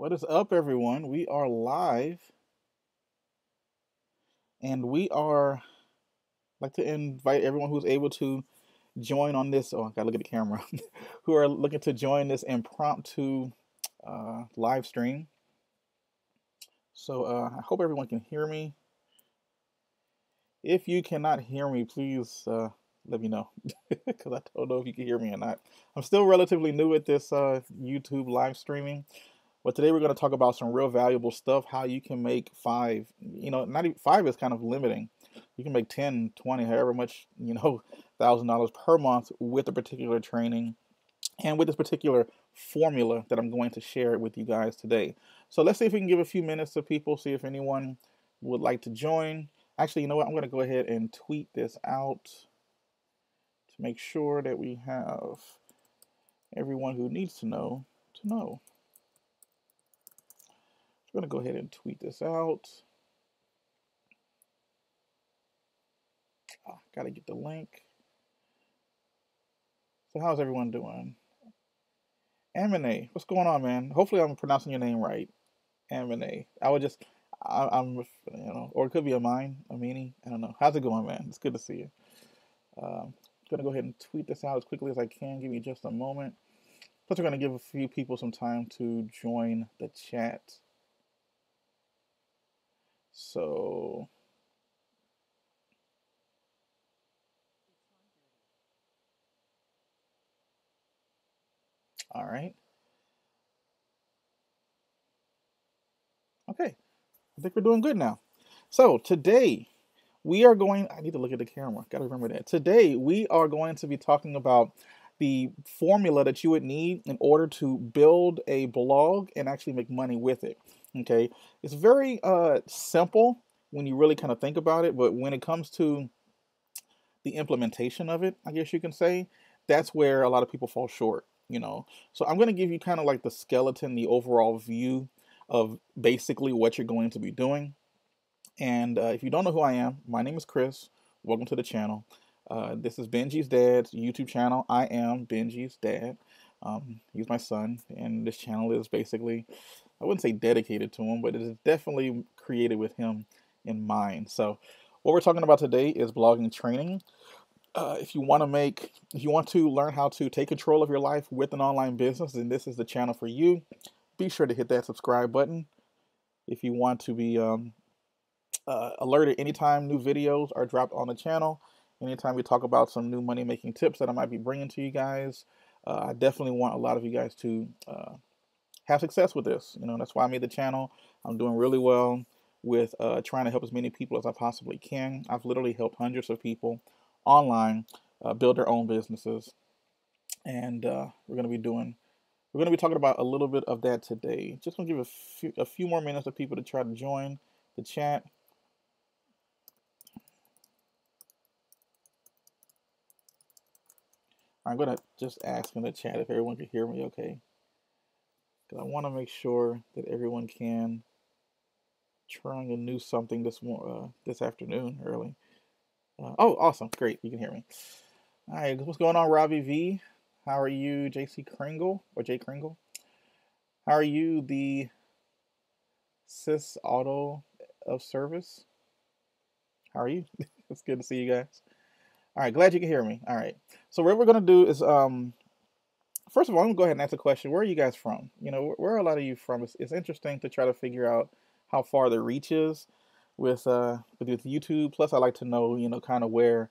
What is up, everyone? We are live, and we are like to invite everyone who's able to join on this. Oh, I gotta look at the camera. Who are looking to join this impromptu live stream. So I hope everyone can hear me. If you cannot hear me, please let me know because I don't know if you can hear me or not. I'm still relatively new at this YouTube live streaming. But today we're going to talk about some real valuable stuff, how you can make five, not even five is kind of limiting. You can make 10, 20, however much, $1,000 per month with a particular training and with this particular formula that I'm going to share with you guys today. So let's see if we can give a few minutes to people, see if anyone would like to join. Actually, you know what? I'm going to go ahead and tweet this out to make sure that we have everyone who needs to know to know. I'm going to go ahead and tweet this out. Got to get the link. So how's everyone doing? Amine, what's going on, man? Hopefully I'm pronouncing your name right. Amine. I'm, or it could be Amini. I don't know. How's it going, man? It's good to see you. Gonna go ahead and tweet this out as quickly as I can. Give me just a moment. Plus, we're gonna give a few people some time to join the chat. So, all right. Okay. I think we're doing good now. So today we are going, I need to look at the camera. Got to remember that. Today we are going to be talking about the formula that you would need in order to build a blog and actually make money with it. Okay. It's very simple when you really kind of think about it, but when it comes to the implementation of it, I guess you can say, that's where a lot of people fall short. So I'm going to give you kind of like the skeleton, the overall view of basically what you're going to be doing. And if you don't know who I am, my name is Chris. Welcome to the channel. This is Benji's dad's YouTube channel. I am Benji's dad. He's my son, and this channel is basically, I wouldn't say dedicated to him, but it is definitely created with him in mind. So what we're talking about today is blogging training. If you want to learn how to take control of your life with an online business, then this is the channel for you. Be sure to hit that subscribe button. If you want to be alerted anytime new videos are dropped on the channel, anytime we talk about some new money making tips that I might be bringing to you guys, I definitely want a lot of you guys to have success with this. That's why I made the channel. I'm doing really well with trying to help as many people as I possibly can. I've literally helped hundreds of people online build their own businesses, and we're going to be talking about a little bit of that today. Just going to give a few more minutes for people to try to join the chat. I'm going to just ask in the chat if everyone can hear me okay. Because I want to make sure that everyone can. Trying a new something this afternoon early. Oh, awesome. Great. You can hear me. All right. What's going on, Robbie V? How are you, JC Kringle or Jay Kringle? How are you, the Sys Auto of Service? How are you? It's good to see you guys. All right, glad you can hear me. All right, so what we're gonna do is, first of all, I'm gonna go ahead and ask a question. Where are you guys from? Where are a lot of you from? It's interesting to try to figure out how far the reach is with YouTube. Plus, I like to know, kind of where,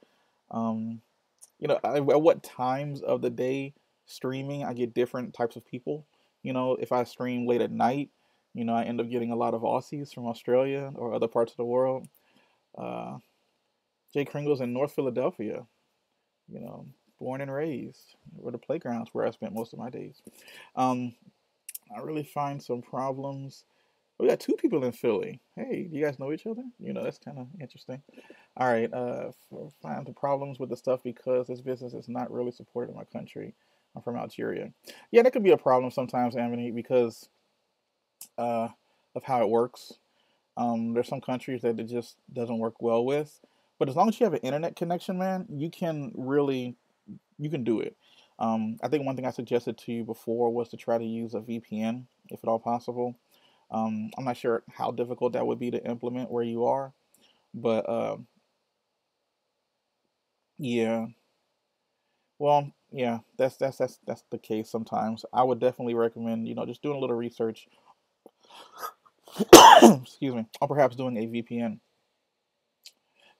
at what times of the day streaming I get different types of people. If I stream late at night, I end up getting a lot of Aussies from Australia or other parts of the world. Jay Kringle's in North Philadelphia, born and raised, where the playgrounds where I spent most of my days. I really find some problems. We got two people in Philly. Hey, do you guys know each other? That's kind of interesting. All right, find the problems with the stuff because this business is not really supported in my country. I'm from Algeria. Yeah, that could be a problem sometimes, Amity, because of how it works. There's some countries that it just doesn't work well with. But as long as you have an internet connection, man, you can do it. I think one thing I suggested to you before was to try to use a VPN. if at all possible. I'm not sure how difficult that would be to implement where you are, but yeah. Well, yeah, that's the case sometimes. I would definitely recommend, just doing a little research, excuse me, or perhaps doing a VPN.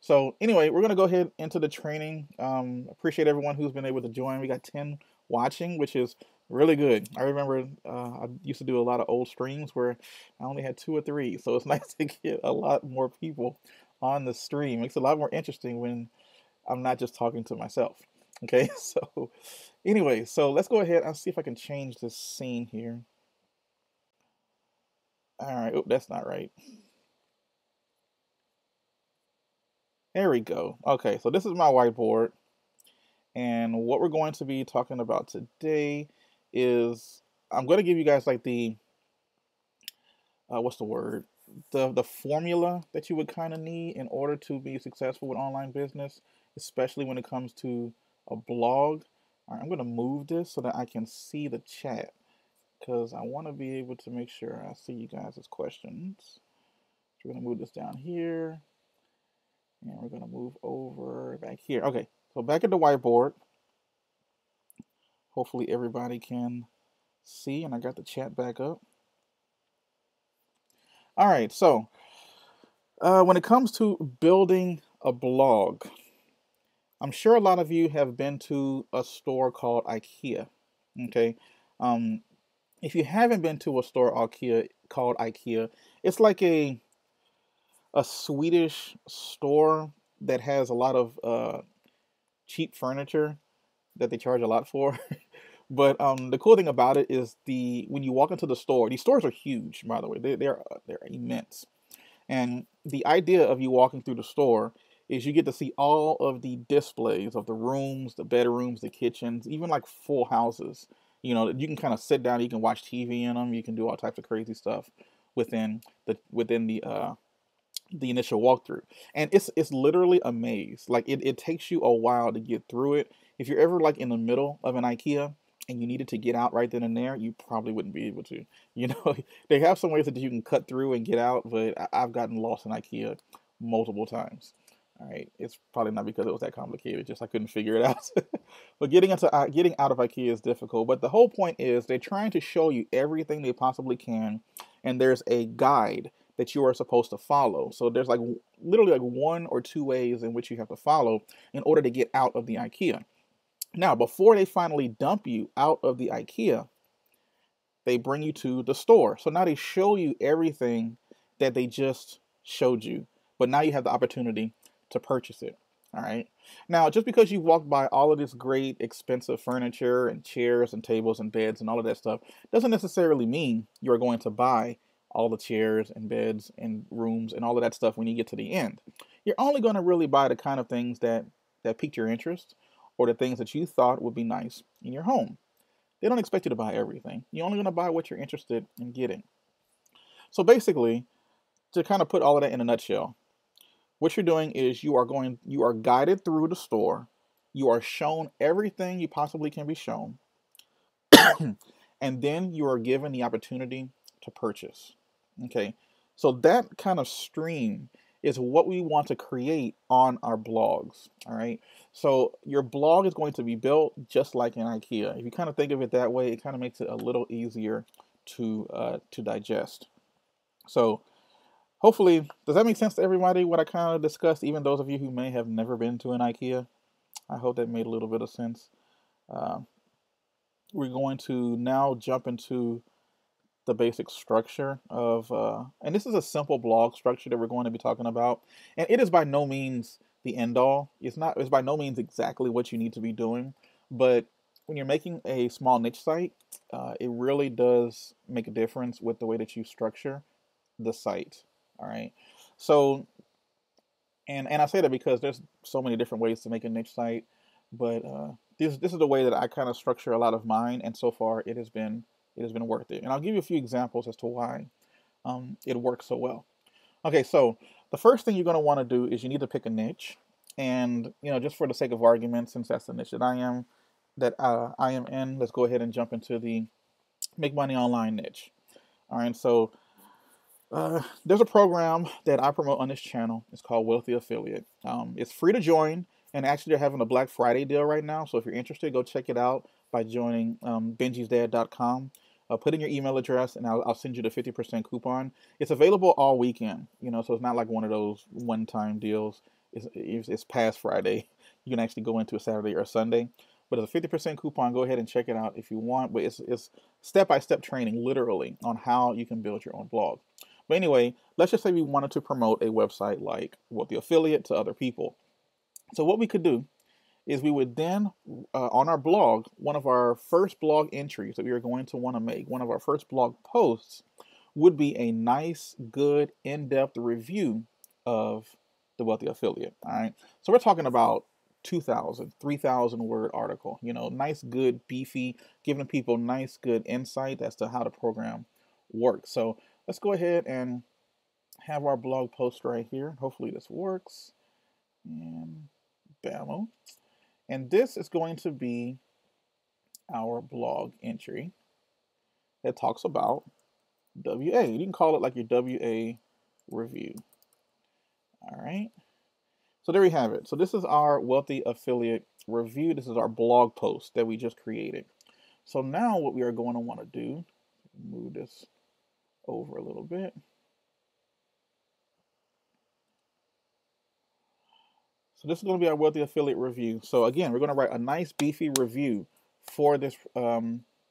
So anyway, we're gonna go ahead into the training. Appreciate everyone who's been able to join. We got 10 watching, which is really good. I remember I used to do a lot of old streams where I only had 2 or 3, so it's nice to get a lot more people on the stream. Makes it a lot more interesting when I'm not just talking to myself. Okay, so anyway, so let's go ahead and see if I can change this scene here. All right, oh, that's not right. There we go. Okay, so this is my whiteboard. And what we're going to be talking about today is I'm going to give you guys like the what's the word? The formula that you would kind of need in order to be successful with online business, especially when it comes to a blog. All right, I'm going to move this so that I can see the chat because I want to be able to make sure I see you guys' questions. So we're going to move this down here. And we're going to move over back here. Okay, so back at the whiteboard. Hopefully everybody can see, and I got the chat back up. All right, so when it comes to building a blog, I'm sure a lot of you have been to a store called IKEA. Okay, if you haven't been to a store called IKEA, it's like a Swedish store that has a lot of cheap furniture that they charge a lot for. But the cool thing about it is when you walk into the store, these stores are huge, by the way. They're immense. And the idea of you walking through the store is you get to see all of the displays of the rooms, the bedrooms, the kitchens, even like full houses. You can kind of sit down, you can watch TV in them, you can do all types of crazy stuff within the initial walkthrough. And it's literally a maze. Like it takes you a while to get through it. If you're ever like in the middle of an IKEA and you needed to get out right then and there, you probably wouldn't be able to. They have some ways that you can cut through and get out, but I've gotten lost in IKEA multiple times. All right, it's probably not because it was that complicated, just I couldn't figure it out. But getting out of IKEA is difficult. But the whole point is they're trying to show you everything they possibly can, and there's a guide that you are supposed to follow. So there's like literally like 1 or 2 ways in which you have to follow in order to get out of the IKEA. Now, before they finally dump you out of the IKEA, they bring you to the store. So now they show you everything that they just showed you, but now you have the opportunity to purchase it. All right. Now, just because you walked by all of this great expensive furniture and chairs and tables and beds and all of that stuff doesn't necessarily mean you're going to buy all the chairs and beds and rooms and all of that stuff when you get to the end. You're only going to really buy the kind of things that piqued your interest or the things that you thought would be nice in your home. They don't expect you to buy everything. You're only going to buy what you're interested in getting. So basically, to kind of put all of that in a nutshell, what you're doing is you are guided through the store. You are shown everything you possibly can be shown. And then you are given the opportunity to purchase. Okay. So that kind of stream is what we want to create on our blogs. All right. So your blog is going to be built just like in IKEA. If you kind of think of it that way, it kind of makes it a little easier to digest. So hopefully, does that make sense to everybody, what I kind of discussed, even those of you who may have never been to an IKEA? I hope that made a little bit of sense. We're going to now jump into the basic structure of, and this is a simple blog structure that we're going to be talking about. And it is by no means the end all. It's by no means exactly what you need to be doing. But when you're making a small niche site, it really does make a difference with the way that you structure the site. All right. So, and I say that because there's so many different ways to make a niche site, but this is the way that I kind of structure a lot of mine, and so far it has been worth it. And I'll give you a few examples as to why it works so well. Okay, so the first thing you're going to want to do is you need to pick a niche, and just for the sake of argument, since that's the niche that I am in, let's go ahead and jump into the make money online niche. All right, so there's a program that I promote on this channel. It's called Wealthy Affiliate. It's free to join, and actually they're having a Black Friday deal right now. So if you're interested, go check it out by joining benjisdad.com. Put in your email address, and I'll send you the 50% coupon. It's available all weekend, so it's not like one of those one-time deals. It's past Friday. You can actually go into a Saturday or a Sunday. But it's a 50% coupon. Go ahead and check it out if you want. But it's step-by-step training, literally, on how you can build your own blog. But anyway, let's just say we wanted to promote a website like Wealthy Affiliate to other people. So what we could do is we would then, on our blog, one of our first blog entries that we are going to want to make, one of our first blog posts, would be a nice, good, in-depth review of the Wealthy Affiliate. All right. So we're talking about 2,000, 3,000 word article, nice, good, beefy, giving people nice, good insight as to how the program works. So let's go ahead and have our blog post right here. Hopefully this works. And bam. And this is going to be our blog entry that talks about WA. You can call it like your WA review. All right. So there we have it. So this is our Wealthy Affiliate review. This is our blog post that we just created. So now what we are going to want to do, move this over a little bit. So this is going to be our Wealthy Affiliate review. So again, we're going to write a nice beefy review for this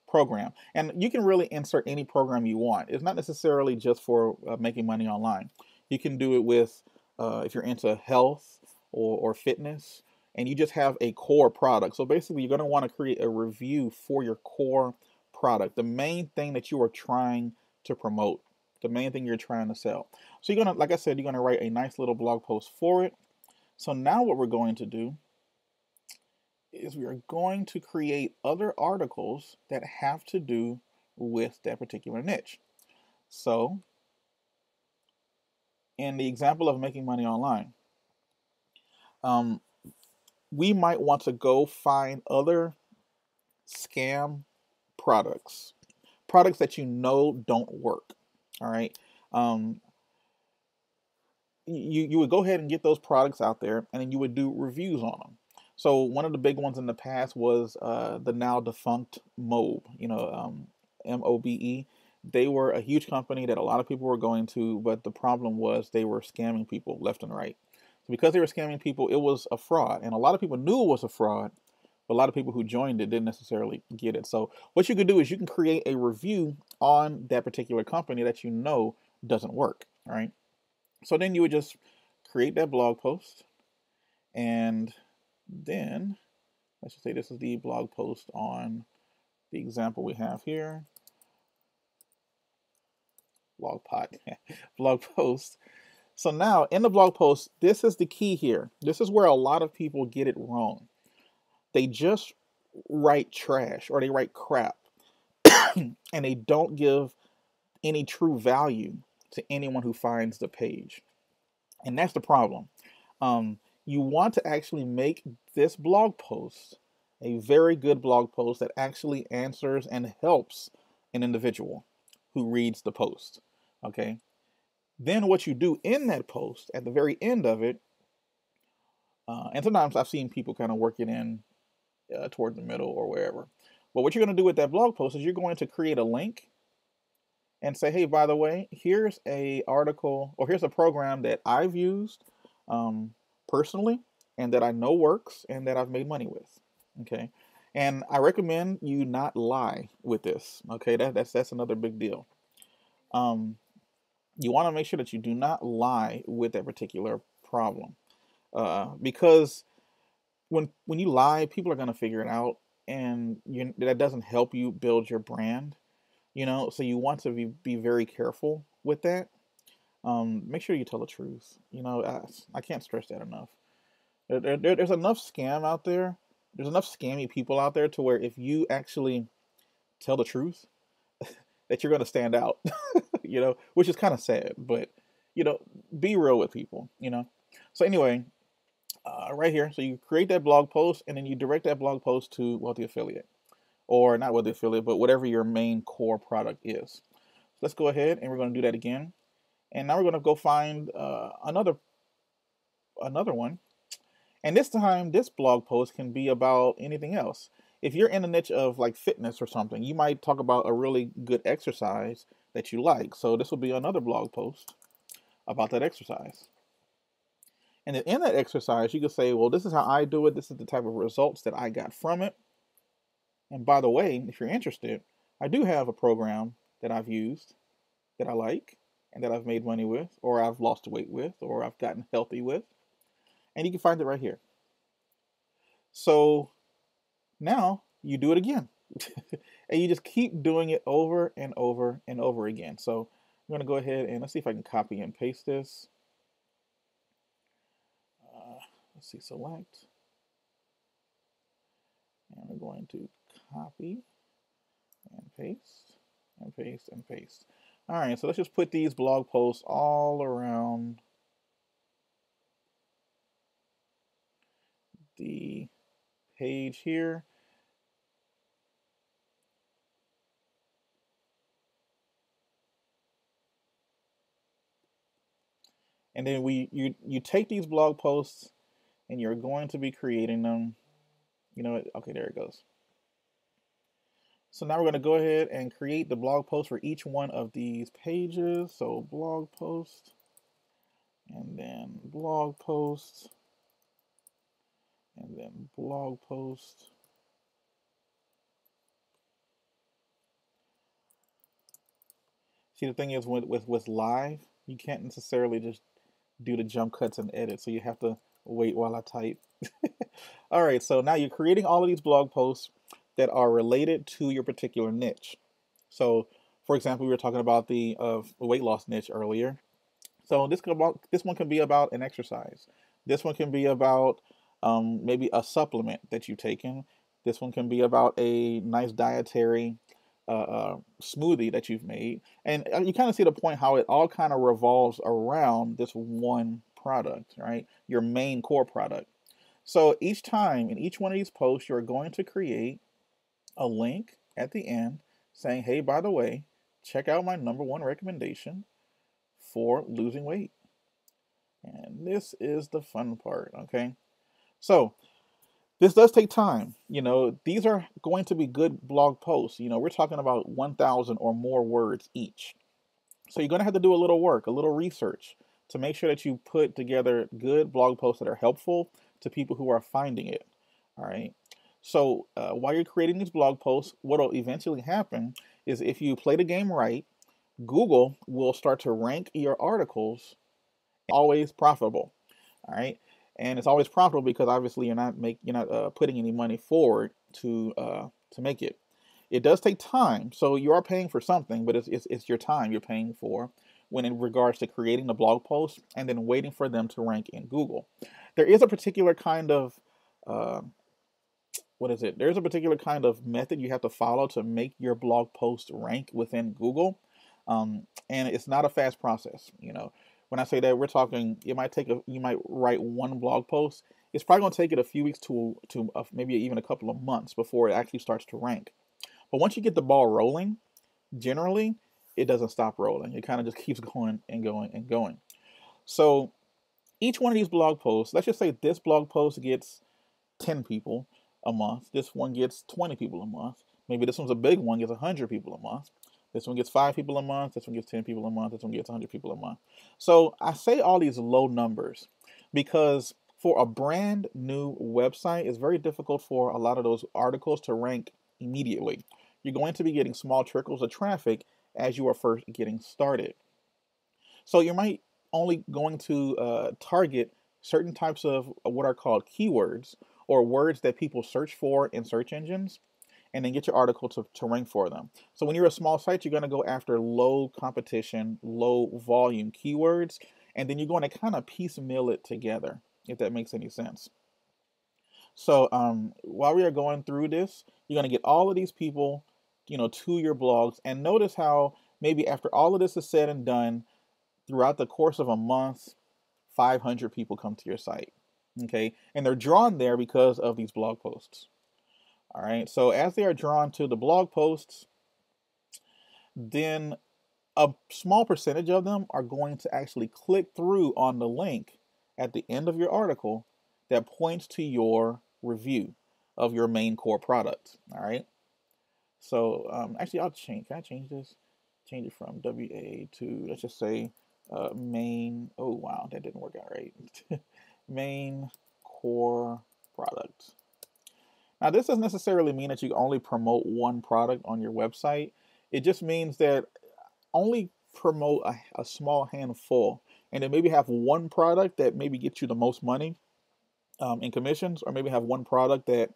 program. And you can really insert any program you want. It's not necessarily just for making money online. You can do it with, if you're into health or fitness, and you just have a core product. So basically, you're going to want to create a review for your core product, the main thing that you are trying to promote, the main thing you're trying to sell. So you're going to, like I said, you're going to write a nice little blog post for it. So now what we're going to do is we are going to create other articles that have to do with that particular niche. So in the example of making money online, we might want to go find other scam products that don't work. All right. You would go ahead and get those products out there, and then you would do reviews on them. So one of the big ones in the past was the now defunct Mobe, MOBE. They were a huge company that a lot of people were going to, but the problem was they were scamming people left and right. So because they were scamming people, it was a fraud, and a lot of people knew it was a fraud, but a lot of people who joined it didn't necessarily get it. So what you could do is you can create a review on that particular company that doesn't work, all right? So then you would just create that blog post, and then let's just say this is the blog post on the example we have here. Blog post. So now in the blog post, this is the key here. This is where a lot of people get it wrong. They just write trash or they write crap and they don't give any true value to anyone who finds the page. And that's the problem. You want to actually make this blog post a very good blog post that actually answers and helps an individual who reads the post. Okay. Then what you do in that post at the very end of it, and sometimes I've seen people kind of work it in toward the middle or wherever. But what you're going to do with that blog post is you're going to create a link and say, hey, by the way, here's a article or here's a program that I've used personally and that I know works and that I've made money with. Okay. And I recommend you not lie with this. Okay. That's another big deal. You want to make sure that you do not lie with that particular problem. Because when you lie, people are going to figure it out, and that doesn't help you build your brand. So you want to be very careful with that. Make sure you tell the truth. I can't stress that enough. There's enough scam out there. There's enough scammy people out there to where if you actually tell the truth, that you're going to stand out, which is kind of sad, but, be real with people, So anyway, right here, so you create that blog post and then you direct that blog post to Wealthy Affiliate, or not Wealthy Affiliate, but whatever your main core product is. Let's go ahead and we're going to do that again. And now we're going to go find another one. And this time, this blog post can be about anything else. If you're in a niche of like fitness or something, you might talk about a really good exercise that you like. So this will be another blog post about that exercise. And then in that exercise, you can say, well, this is how I do it. This is the type of results that I got from it. And by the way, if you're interested, I do have a program that I've used that I like and that I've made money with, or I've lost weight with, or I've gotten healthy with. And you can find it right here. So now you do it again. And you just keep doing it over and over and over again. So I'm going to go ahead and let's see if I can copy and paste this. Let's see, select. And we're going to copy and paste and paste and paste. All right, so let's just put these blog posts all around the page here. And then you take these blog posts and you're going to be creating them. You know what? Okay, there it goes. So now we're going to go ahead and create the blog post for each one of these pages. So blog post, and then blog post, and then blog post. See, the thing is with live, you can't necessarily just do the jump cuts and edit. So you have to wait while I type. All right, so now you're creating all of these blog posts that are related to your particular niche. So, for example, we were talking about the weight loss niche earlier. So this one can be about an exercise. This one can be about maybe a supplement that you've taken. This one can be about a nice dietary smoothie that you've made. And you kind of see the point how it all kind of revolves around this one product, right? Your main core product. So each time in each one of these posts, you're going to create a link at the end saying, hey, by the way, check out my #1 recommendation for losing weight. And this is the fun part, okay? So this does take time. You know, these are going to be good blog posts. You know, we're talking about 1,000 or more words each. So you're going to have to do a little work, a little research to make sure that you put together good blog posts that are helpful to people who are finding it. All right. So while you're creating these blog posts, what will eventually happen is if you play the game right, Google will start to rank your articles always profitable. All right. And it's always profitable because obviously you're not putting any money forward to make it. It does take time, so you are paying for something, but it's your time you're paying for when in regards to creating the blog post and then waiting for them to rank in Google. There is a particular kind of There's a particular kind of method you have to follow to make your blog post rank within Google, and it's not a fast process. You know, when I say that, we're talking you might write one blog post. It's probably going to take it a few weeks to maybe even a couple of months before it actually starts to rank. But once you get the ball rolling, generally, it doesn't stop rolling. It kind of just keeps going and going and going. So each one of these blog posts, let's just say this blog post gets 10 people a month. This one gets 20 people a month. Maybe this one's a big one, gets 100 people a month. This one gets 5 people a month. This one gets 10 people a month. This one gets 100 people a month. So I say all these low numbers because for a brand new website, it's very difficult for a lot of those articles to rank immediately. You're going to be getting small trickles of traffic as you are first getting started. So you might only going to target certain types of what are called keywords or words that people search for in search engines and then get your article to rank for them. So when you're a small site, you're going to go after low competition, low volume keywords, and then you're going to kind of piecemeal it together, if that makes any sense. So while we are going through this, you're going to get all of these people, to your blogs, and notice how maybe after all of this is said and done, throughout the course of a month, 500 people come to your site, okay? And they're drawn there because of these blog posts, all right? So as they are drawn to the blog posts, then a small percentage of them are going to actually click through on the link at the end of your article that points to your review of your main core product. All right. So actually, I'll change. Can I change this? Change it from WA to, let's just say, main. Oh wow, that didn't work out right. Main core product. Now, this doesn't necessarily mean that you only promote one product on your website. It just means that only promote a small handful, and then maybe have one product that maybe gets you the most money in commissions, or maybe have one product that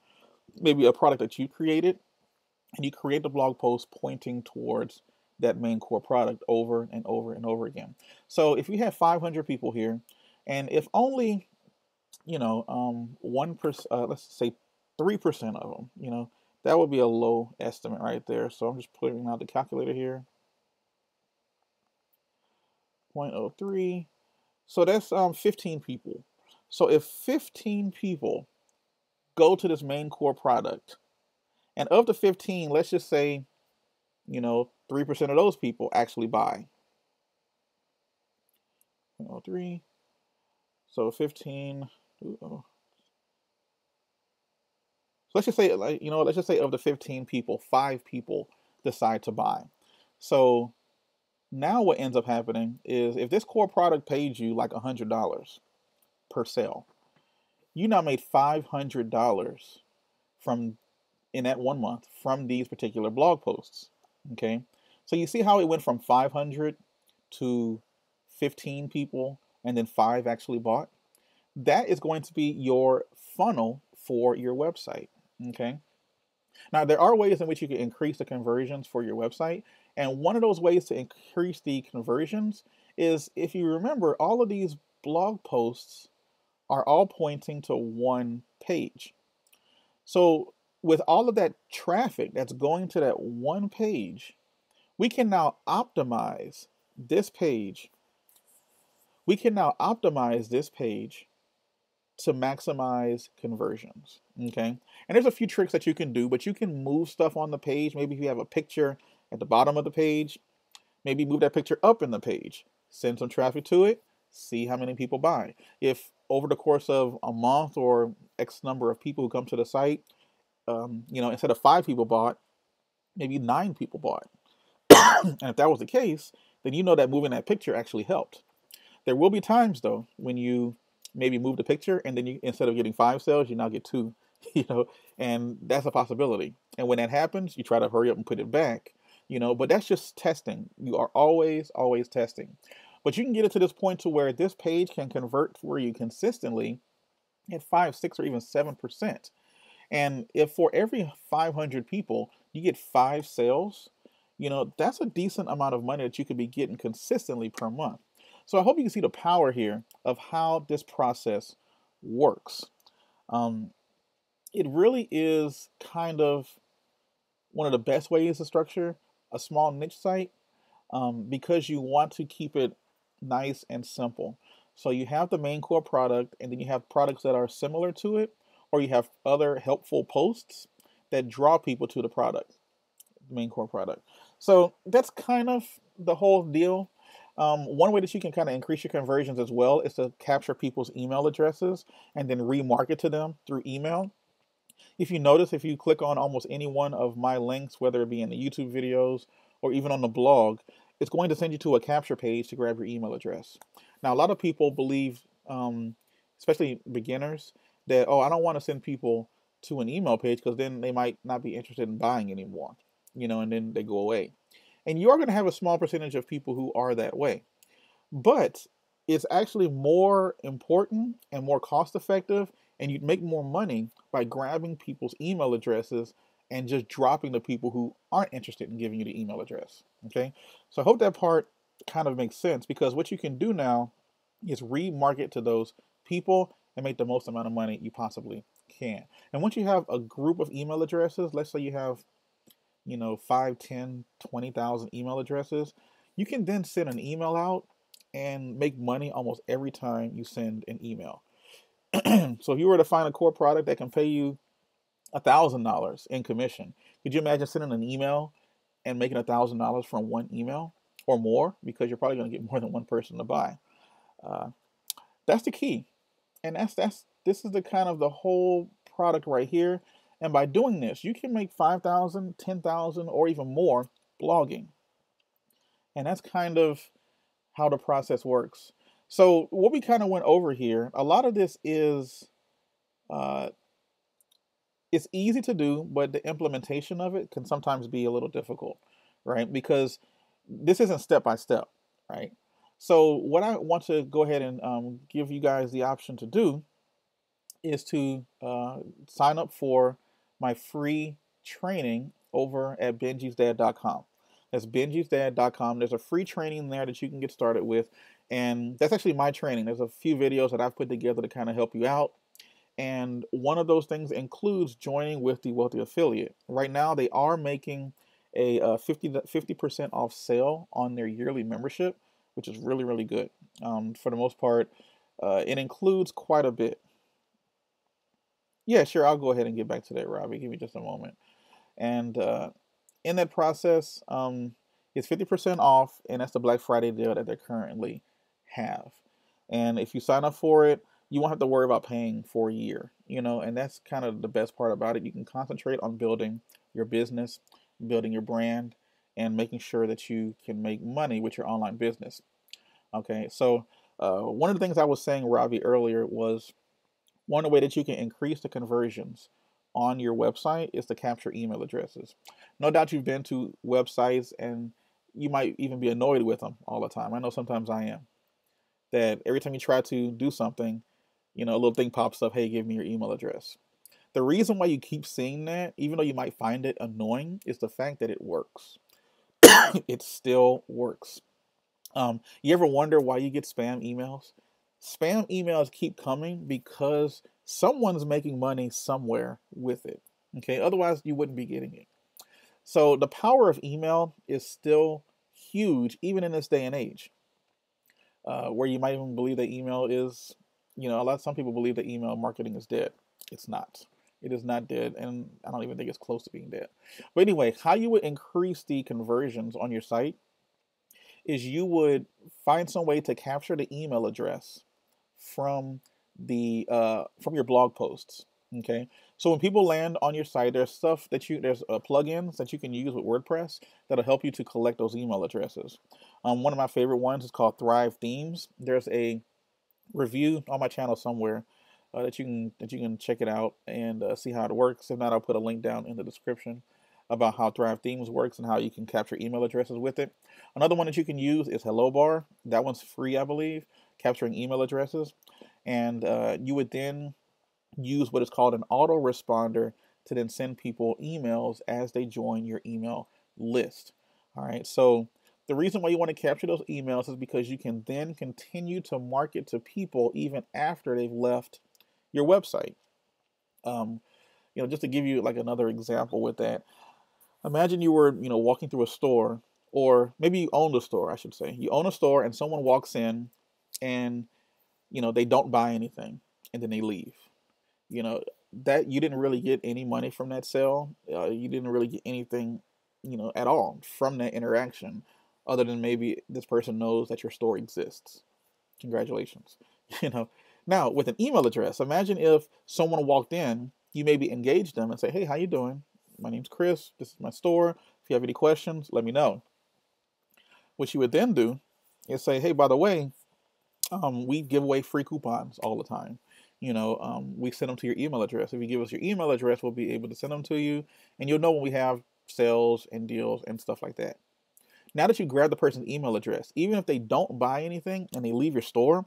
maybe a product that you created, and you create the blog post pointing towards that main core product over and over and over again. So if you have 500 people here, and if only 1%, let's say 3% of them, that would be a low estimate right there. So I'm just putting out the calculator here. 0.03. So that's 15 people. So if 15 people go to this main core product, and of the 15, let's just say, 3% of those people actually buy. 0.03. So 15. So let's just say, let's just say of the 15 people, 5 people decide to buy. So now what ends up happening is, if this core product paid you like $100 per sale, you now made $500 in that 1 month from these particular blog posts. Okay, so you see how it went from 500 to 15 people, and then 5 actually bought. That is going to be your funnel for your website. Okay, now there are ways in which you can increase the conversions for your website, and one of those ways to increase the conversions is, if you remember, all of these blog posts are all pointing to one page. So with all of that traffic that's going to that one page, we can now optimize this page. We can now optimize this page to maximize conversions. Okay, and there's a few tricks that you can do, but you can move stuff on the page. Maybe if you have a picture at the bottom of the page, maybe move that picture up in the page, send some traffic to it, see how many people buy. If over the course of a month or X number of people who come to the site, instead of 5 people bought, maybe 9 people bought. And if that was the case, then that moving that picture actually helped. There will be times though when you maybe move the picture, and then instead of getting 5 sales, you now get 2, and that's a possibility. And when that happens, you try to hurry up and put it back, but that's just testing. You are always testing. But you can get it to this point to where this page can convert for you consistently at 5, 6, or even 7%. And if for every 500 people you get 5 sales, that's a decent amount of money that you could be getting consistently per month. So I hope you can see the power here of how this process works. It really is kind of one of the best ways to structure a small niche site, because you want to keep it nice and simple. So you have the main core product, and then you have products that are similar to it, or you have other helpful posts that draw people to the product, the main core product. So that's kind of the whole deal. One way that you can kind of increase your conversions as well is to capture people's email addresses and then remarket to them through email. If you notice, if you click on almost any one of my links, whether it be in the YouTube videos or even on the blog, it's going to send you to a capture page to grab your email address. Now, a lot of people believe, especially beginners, that, I don't want to send people to an email page because then they might not be interested in buying anymore, and then they go away. And you are going to have a small percentage of people who are that way. But it's actually more important and more cost effective, and you'd make more money by grabbing people's email addresses and just dropping the people who aren't interested in giving you the email address. Okay, so I hope that part kind of makes sense, because what you can do now is remarket to those people and make the most amount of money you possibly can. And once you have a group of email addresses, let's say you have 5, 10, 20,000 email addresses, you can then send an email out and make money almost every time you send an email. So if you were to find a core product that can pay you $1,000 in commission, could you imagine sending an email and making $1,000 from one email? or more, because you're probably going to get more than one person to buy. Uh, that's the key. And this is the kind of the whole product right here. And by doing this, you can make 5,000, 10,000, or even more blogging. And that's kind of how the process works. So what we kind of went over here, a lot of this is uh, it's easy to do, but the implementation of it can sometimes be a little difficult, right? Because this isn't step by step, right? So what I want to go ahead and give you guys the option to do is to sign up for my free training over at benjisdad.com. That's benjisdad.com. There's a free training there that you can get started with. And that's actually my training. There's a few videos that I've put together to kind of help you out. And one of those things includes joining with the Wealthy Affiliate. Right now, they are making a 50% off sale on their yearly membership, which is really, really good. For the most part, it includes quite a bit. Yeah, sure. I'll go ahead and get back to that, Robbie. Give me just a moment. And in that process, it's 50% off, and that's the Black Friday deal that they currently have. And if you sign up for it, you won't have to worry about paying for a year, and that's kind of the best part about it. You can concentrate on building your business, building your brand, and making sure that you can make money with your online business. Okay, so one of the things I was saying, Robbie, earlier was one way that you can increase the conversions on your website is to capture email addresses. No doubt you've been to websites and you might even be annoyed with them all the time. I know sometimes I am. That every time you try to do something, a little thing pops up, hey, give me your email address. The reason why you keep seeing that, even though you might find it annoying, is the fact that it works. It still works. You ever wonder why you get spam emails? Spam emails keep coming because someone's making money somewhere with it. Okay, otherwise you wouldn't be getting it. So the power of email is still huge, even in this day and age, where you might even believe that email is, some people believe that email marketing is dead. It's not. It is not dead, and I don't even think it's close to being dead. But anyway, how you would increase the conversions on your site is you would find some way to capture the email address from from your blog posts. Okay, so when people land on your site, there's plugins that you can use with WordPress that'll help you to collect those email addresses. One of my favorite ones is called Thrive Themes. There's a review on my channel somewhere that you can check it out and see how it works. If not, I'll put a link down in the description about how Thrive Themes works and how you can capture email addresses with it. Another one that you can use is Hello Bar. That one's free, I believe, capturing email addresses. And you would then use what is called an autoresponder to then send people emails as they join your email list. All right, so the reason why you want to capture those emails is because you can then continue to market to people even after they've left your website. Just to give you like another example with that, imagine you were, walking through a store, or maybe you own the store, I should say. You own a store and someone walks in and, they don't buy anything and then they leave. That you didn't really get any money from that sale. You didn't really get anything, at all from that interaction, other than maybe this person knows that your store exists. Congratulations. Now with an email address, imagine if someone walked in, you maybe engage them and say, hey, how you doing? My name's Chris. This is my store. If you have any questions, let me know. What you would then do is say, hey, by the way, we give away free coupons all the time. We send them to your email address. If you give us your email address, we'll be able to send them to you, and you'll know when we have sales and deals and stuff like that. Now that you grab the person's email address, even if they don't buy anything and they leave your store,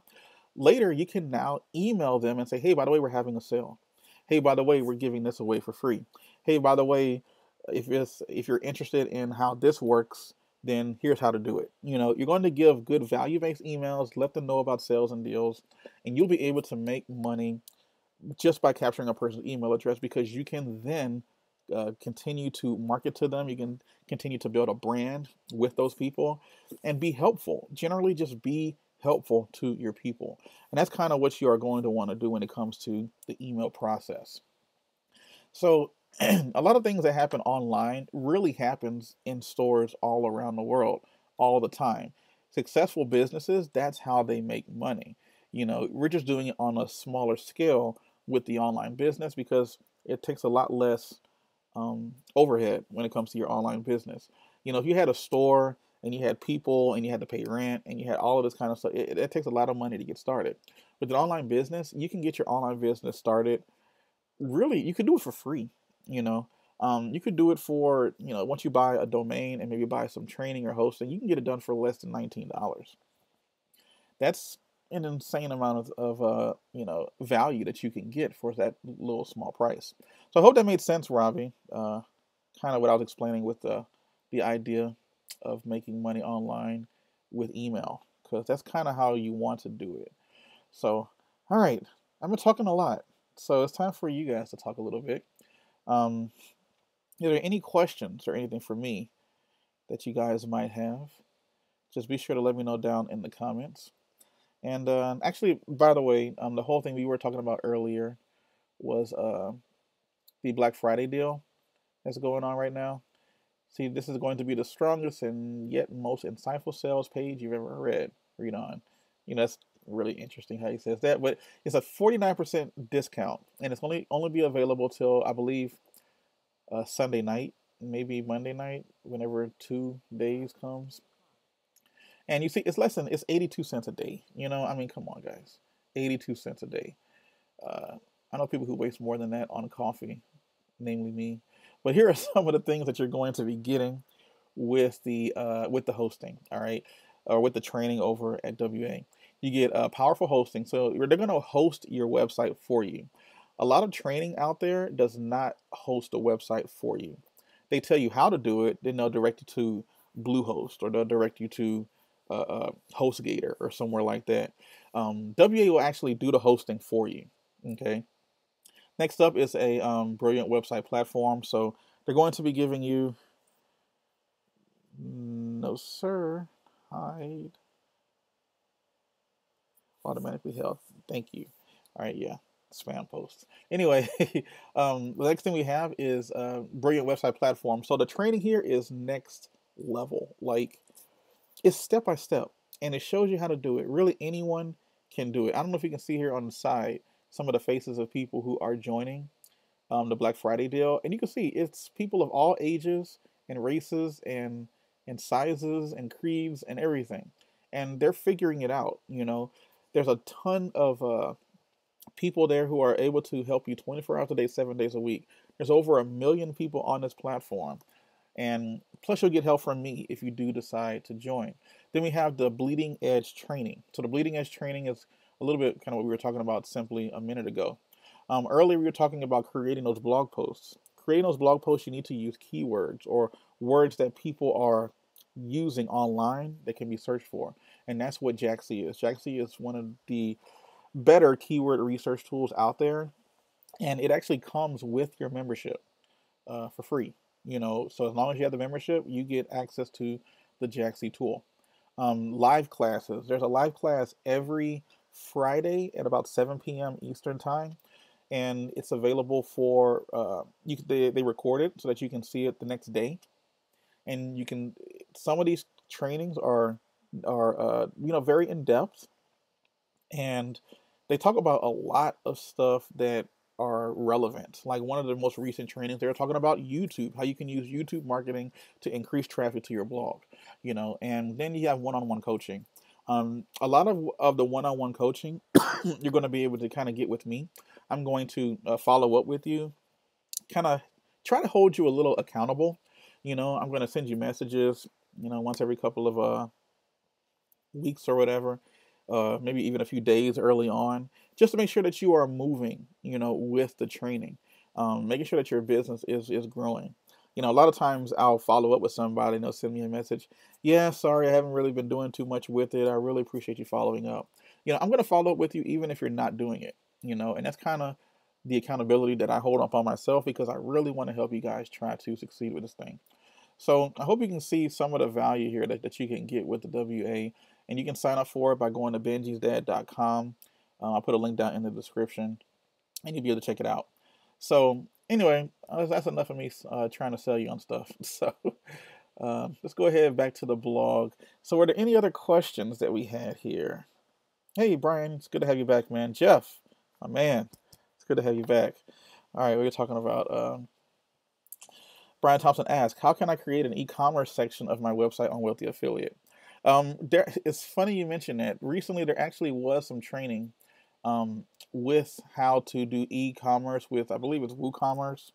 later you can now email them and say, hey, by the way, we're having a sale. Hey, by the way, we're giving this away for free. Hey, by the way, if you're interested in how this works, then here's how to do it. You're going to give good value-based emails, let them know about sales and deals, and you'll be able to make money just by capturing a person's email address, because you can then continue to market to them. You can continue to build a brand with those people and be helpful. Generally, just be helpful to your people. And that's kind of what you are going to want to do when it comes to the email process. So a lot of things that happen online really happens in stores all around the world. all the time. Successful businesses, that's how they make money. You know, we're just doing it on a smaller scale with the online business because it takes a lot less overhead when it comes to your online business. You know, if you had a store and you had people and you had to pay rent and you had all of this kind of stuff, it takes a lot of money to get started. With an online business, you can get your online business started. Really, you can do it for free. You know, you could do it for, once you buy a domain and maybe buy some training or hosting, you can get it done for less than $19. That's an insane amount value that you can get for that little small price. So I hope that made sense, Ravi. Kind of what I was explaining with the idea of making money online with email, because that's kind of how you want to do it. So, all right, I've been talking a lot, so it's time for you guys to talk a little bit. Um, are there any questions or anything for me that you guys might have? Just be sure to let me know down in the comments. And actually, by the way, the whole thing we were talking about earlier was the Black Friday deal that's going on right now. See, this is going to be the strongest and yet most insightful sales page you've ever read on. That's really interesting how he says that. But it's a 49% discount, and it's only be available till, I believe, Sunday night, maybe Monday night, whenever 2 days comes. And you see, it's 82 cents a day. I mean, come on, guys, 82 cents a day. I know people who waste more than that on coffee, namely me. But here are some of the things that you're going to be getting with the hosting, all right, or with the training over at WA. You get powerful hosting, so they're going to host your website for you. A lot of training out there does not host a website for you. They tell you how to do it, then they'll direct you to Bluehost, or they'll direct you to HostGator or somewhere like that. WA will actually do the hosting for you. Okay. Next up is a brilliant website platform. So they're going to be giving you, no sir, hide, automatically held. Thank you. All right, yeah, spam posts. Anyway, the next thing we have is brilliant website platform. So the training here is next level. Like, it's step by step, and it shows you how to do it. Really, anyone can do it. I don't know if you can see here on the side some of the faces of people who are joining the Black Friday deal, and you can see it's people of all ages and races and sizes and creeds and everything, and they're figuring it out. There's a ton of people there who are able to help you 24 hours a day, 7 days a week. There's over 1 million people on this platform. And plus, you'll get help from me if you do decide to join. Then we have the bleeding edge training. So the bleeding edge training is a little bit kind of what we were talking about simply a minute ago. Earlier, we were talking about creating those blog posts. Creating those blog posts, you need to use keywords or words that people are using online that can be searched for. And that's what Jaxie is. Jaxie is one of the better keyword research tools out there. And it actually comes with your membership for free. So as long as you have the membership, you get access to the Jaxie tool. Live classes. There's a live class every Friday at about 7 p.m. Eastern time, and it's available for they record it so that you can see it the next day, and some of these trainings are very in depth, and they talk about a lot of stuff that are relevant. Like one of the most recent trainings, they were talking about YouTube, how you can use YouTube marketing to increase traffic to your blog, and then you have one-on-one coaching. A lot of the one-on-one coaching, you're going to be able to kind of get with me. I'm going to follow up with you, kind of try to hold you a little accountable. I'm going to send you messages, once every couple of weeks or whatever, maybe even a few days early on, just to make sure that you are moving, with the training, making sure that your business is growing. A lot of times I'll follow up with somebody and they'll send me a message. Yeah, sorry, I haven't really been doing too much with it. I really appreciate you following up. I'm going to follow up with you even if you're not doing it, and that's kind of the accountability that I hold upon myself because I really want to help you guys try to succeed with this thing. So I hope you can see some of the value here that you can get with the WA, and you can sign up for it by going to benjisdad.com. I'll put a link down in the description, and you'll be able to check it out. So anyway, that's enough of me trying to sell you on stuff. So Let's go ahead back to the blog. So are there any other questions that we had here? Hey, Brian, it's good to have you back, man. Jeff, my man, it's good to have you back. All right, we're talking about Brian Thompson asks, how can I create an e-commerce section of my website on Wealthy Affiliate? It's funny you mentioned that. Recently, there actually was some training with how to do e-commerce with, I believe it's WooCommerce,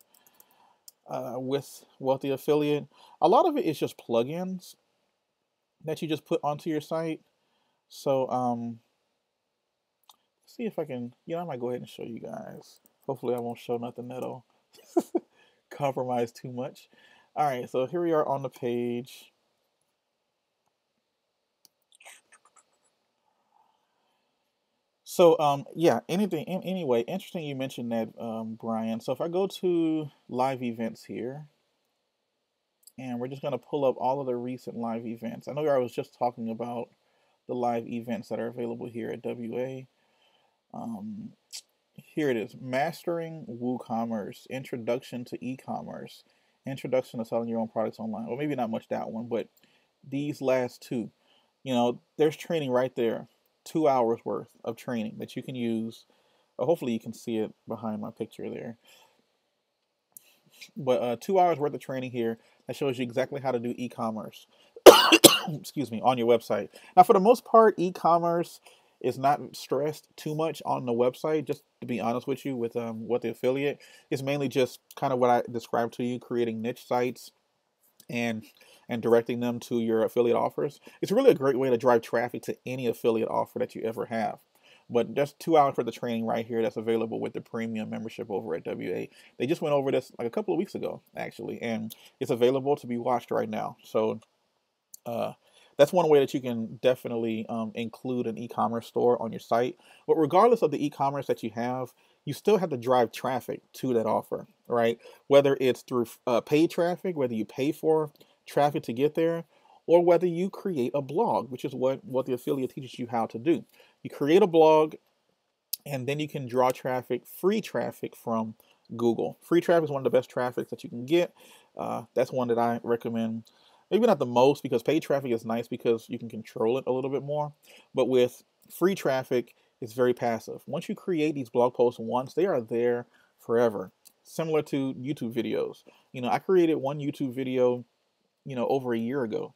with Wealthy Affiliate. A lot of it is just plugins that you just put onto your site. So, see if I can, I might go ahead and show you guys. Hopefully I won't show nothing that'll compromise too much. All right, so here we are on the page. So, yeah, anyway, interesting you mentioned that, Brian. So if I go to live events here, and we're just going to pull up all of the recent live events. I know I was just talking about the live events that are available here at WA. Here it is, Mastering WooCommerce, Introduction to E-Commerce, Introduction to Selling Your Own Products Online. Well, maybe not much that one, but these last two, there's training right there, 2 hours worth of training that you can use. Hopefully you can see it behind my picture there. But 2 hours worth of training here that shows you exactly how to do e-commerce, excuse me, on your website. Now, for the most part, e-commerce is not stressed too much on the website, just to be honest with you, with what the affiliate is mainly just kind of what I described to you, creating niche sites and directing them to your affiliate offers. It's really a great way to drive traffic to any affiliate offer that you ever have. But that's 2 hours for the training right here that's available with the premium membership over at WA. They just went over this like a couple of weeks ago, actually, and it's available to be watched right now. So that's one way that you can definitely include an e-commerce store on your site. But regardless of the e-commerce that you have, you still have to drive traffic to that offer, right? Whether it's through paid traffic, whether you pay for traffic to get there, or whether you create a blog, which is what the affiliate teaches you how to do. You create a blog, and then you can draw traffic, free traffic from Google. Free traffic is one of the best traffics that you can get. That's one that I recommend. Maybe not the most, because paid traffic is nice because you can control it a little bit more. But with free traffic, it's very passive. Once you create these blog posts once, they are there forever. Similar to YouTube videos. I created one YouTube video, over a year ago,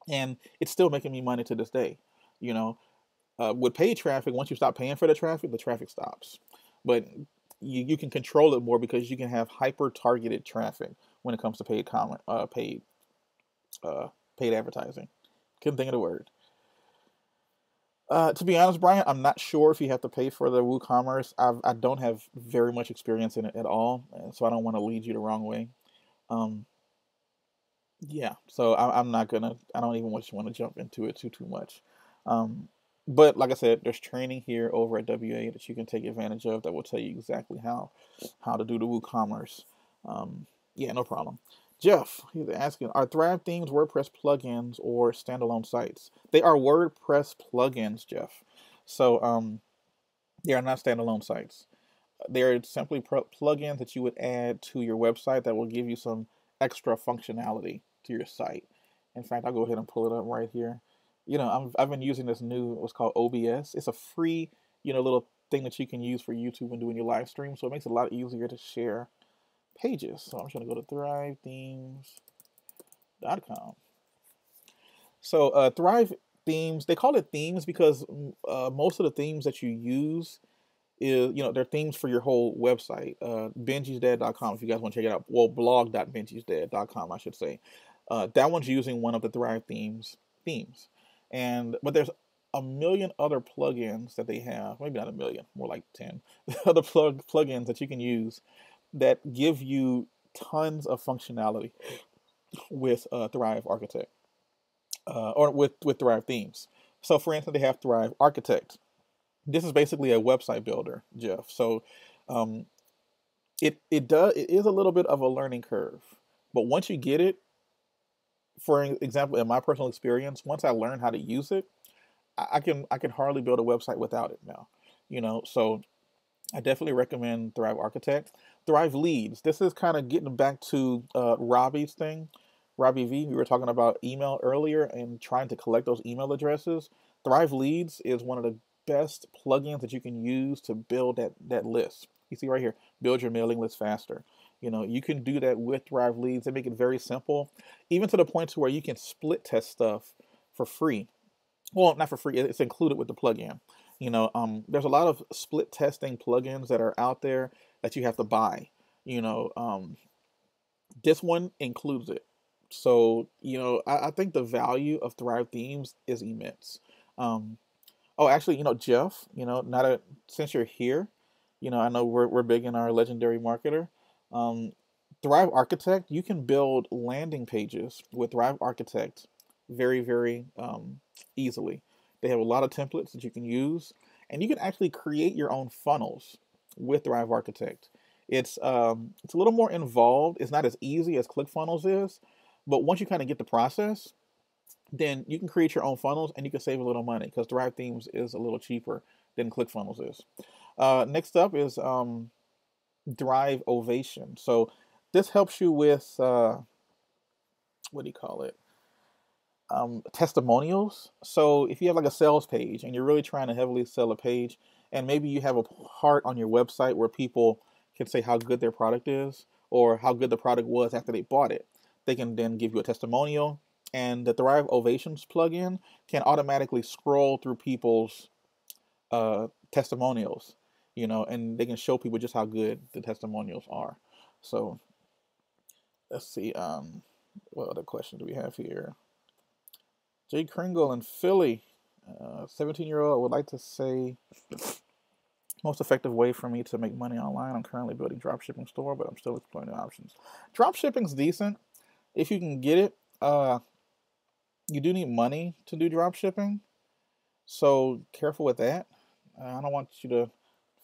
and it's still making me money to this day. With paid traffic, once you stop paying for the traffic stops. But you can control it more because you can have hyper targeted traffic when it comes to paid advertising. Couldn't think of the word. To be honest, Brian, I'm not sure if you have to pay for the WooCommerce. I don't have very much experience in it at all, so I don't want to lead you the wrong way. Yeah, so I'm not gonna. I don't even want to jump into it too much. But like I said, there's training here over at WA that you can take advantage of that will tell you exactly how to do the WooCommerce. Yeah, no problem. Jeff, he's asking, are Thrive themes WordPress plugins or standalone sites? They are WordPress plugins, Jeff. So they are not standalone sites. They're simply plugins that you would add to your website that will give you some extra functionality to your site. In fact, I'll go ahead and pull it up right here. I've been using this new, what's called OBS. It's a free, little thing that you can use for YouTube and doing your live stream. So it makes it a lot easier to share pages. So I'm just going to go to thrivethemes.com. So Thrive themes, they call it themes because most of the themes that you use is, they're themes for your whole website. Benjisdad.com, if you guys want to check it out. Well, blog.benjisdad.com, I should say. That one's using one of the Thrive themes. But there's a million other plugins that they have. Maybe not a million, more like 10 other plugins that you can use that give you tons of functionality with Thrive Architect or with Thrive themes. So, for instance, they have Thrive Architect. This is basically a website builder, Jeff. So, it is a little bit of a learning curve, but once you get it, for example, in my personal experience, once I learned how to use it, I can hardly build a website without it now. So I definitely recommend Thrive Architect. Thrive Leads. This is kind of getting back to Robbie's thing. Robbie V, we were talking about email earlier and trying to collect those email addresses. Thrive Leads is one of the best plugins that you can use to build that list. You see right here, build your mailing list faster. You know, you can do that with Thrive Leads. They make it very simple, even to the point to where you can split test stuff for free. Well, not for free. It's included with the plugin. You know, there's a lot of split testing plugins that are out there that you have to buy. You know, this one includes it. So, you know, I think the value of Thrive Themes is immense. Um, oh, actually, you know, Jeff, you know, since you're here, you know, I know we're big in our legendary marketer. Um, Thrive Architect, you can build landing pages with Thrive Architect very, very easily. They have a lot of templates that you can use, and you can actually create your own funnels with Thrive Architect. It's a little more involved. It's not as easy as ClickFunnels is, but once you kind of get the process, then you can create your own funnels and you can save a little money because Thrive Themes is a little cheaper than ClickFunnels is. Next up is Thrive Ovation. So this helps you with what do you call it? Testimonials. So if you have like a sales page and you're really trying to heavily sell a page, and maybe you have a part on your website where people can say how good their product is or how good the product was after they bought it, they can then give you a testimonial. And the Thrive Ovations plugin can automatically scroll through people's testimonials, you know, and they can show people just how good the testimonials are. So let's see. What other question do we have here? Jay Kringle in Philly, 17-year-old, would like to say most effective way for me to make money online. I'm currently building dropshipping store, but I'm still exploring the options. Dropshipping's decent if you can get it. You do need money to do dropshipping, so careful with that. I don't want you to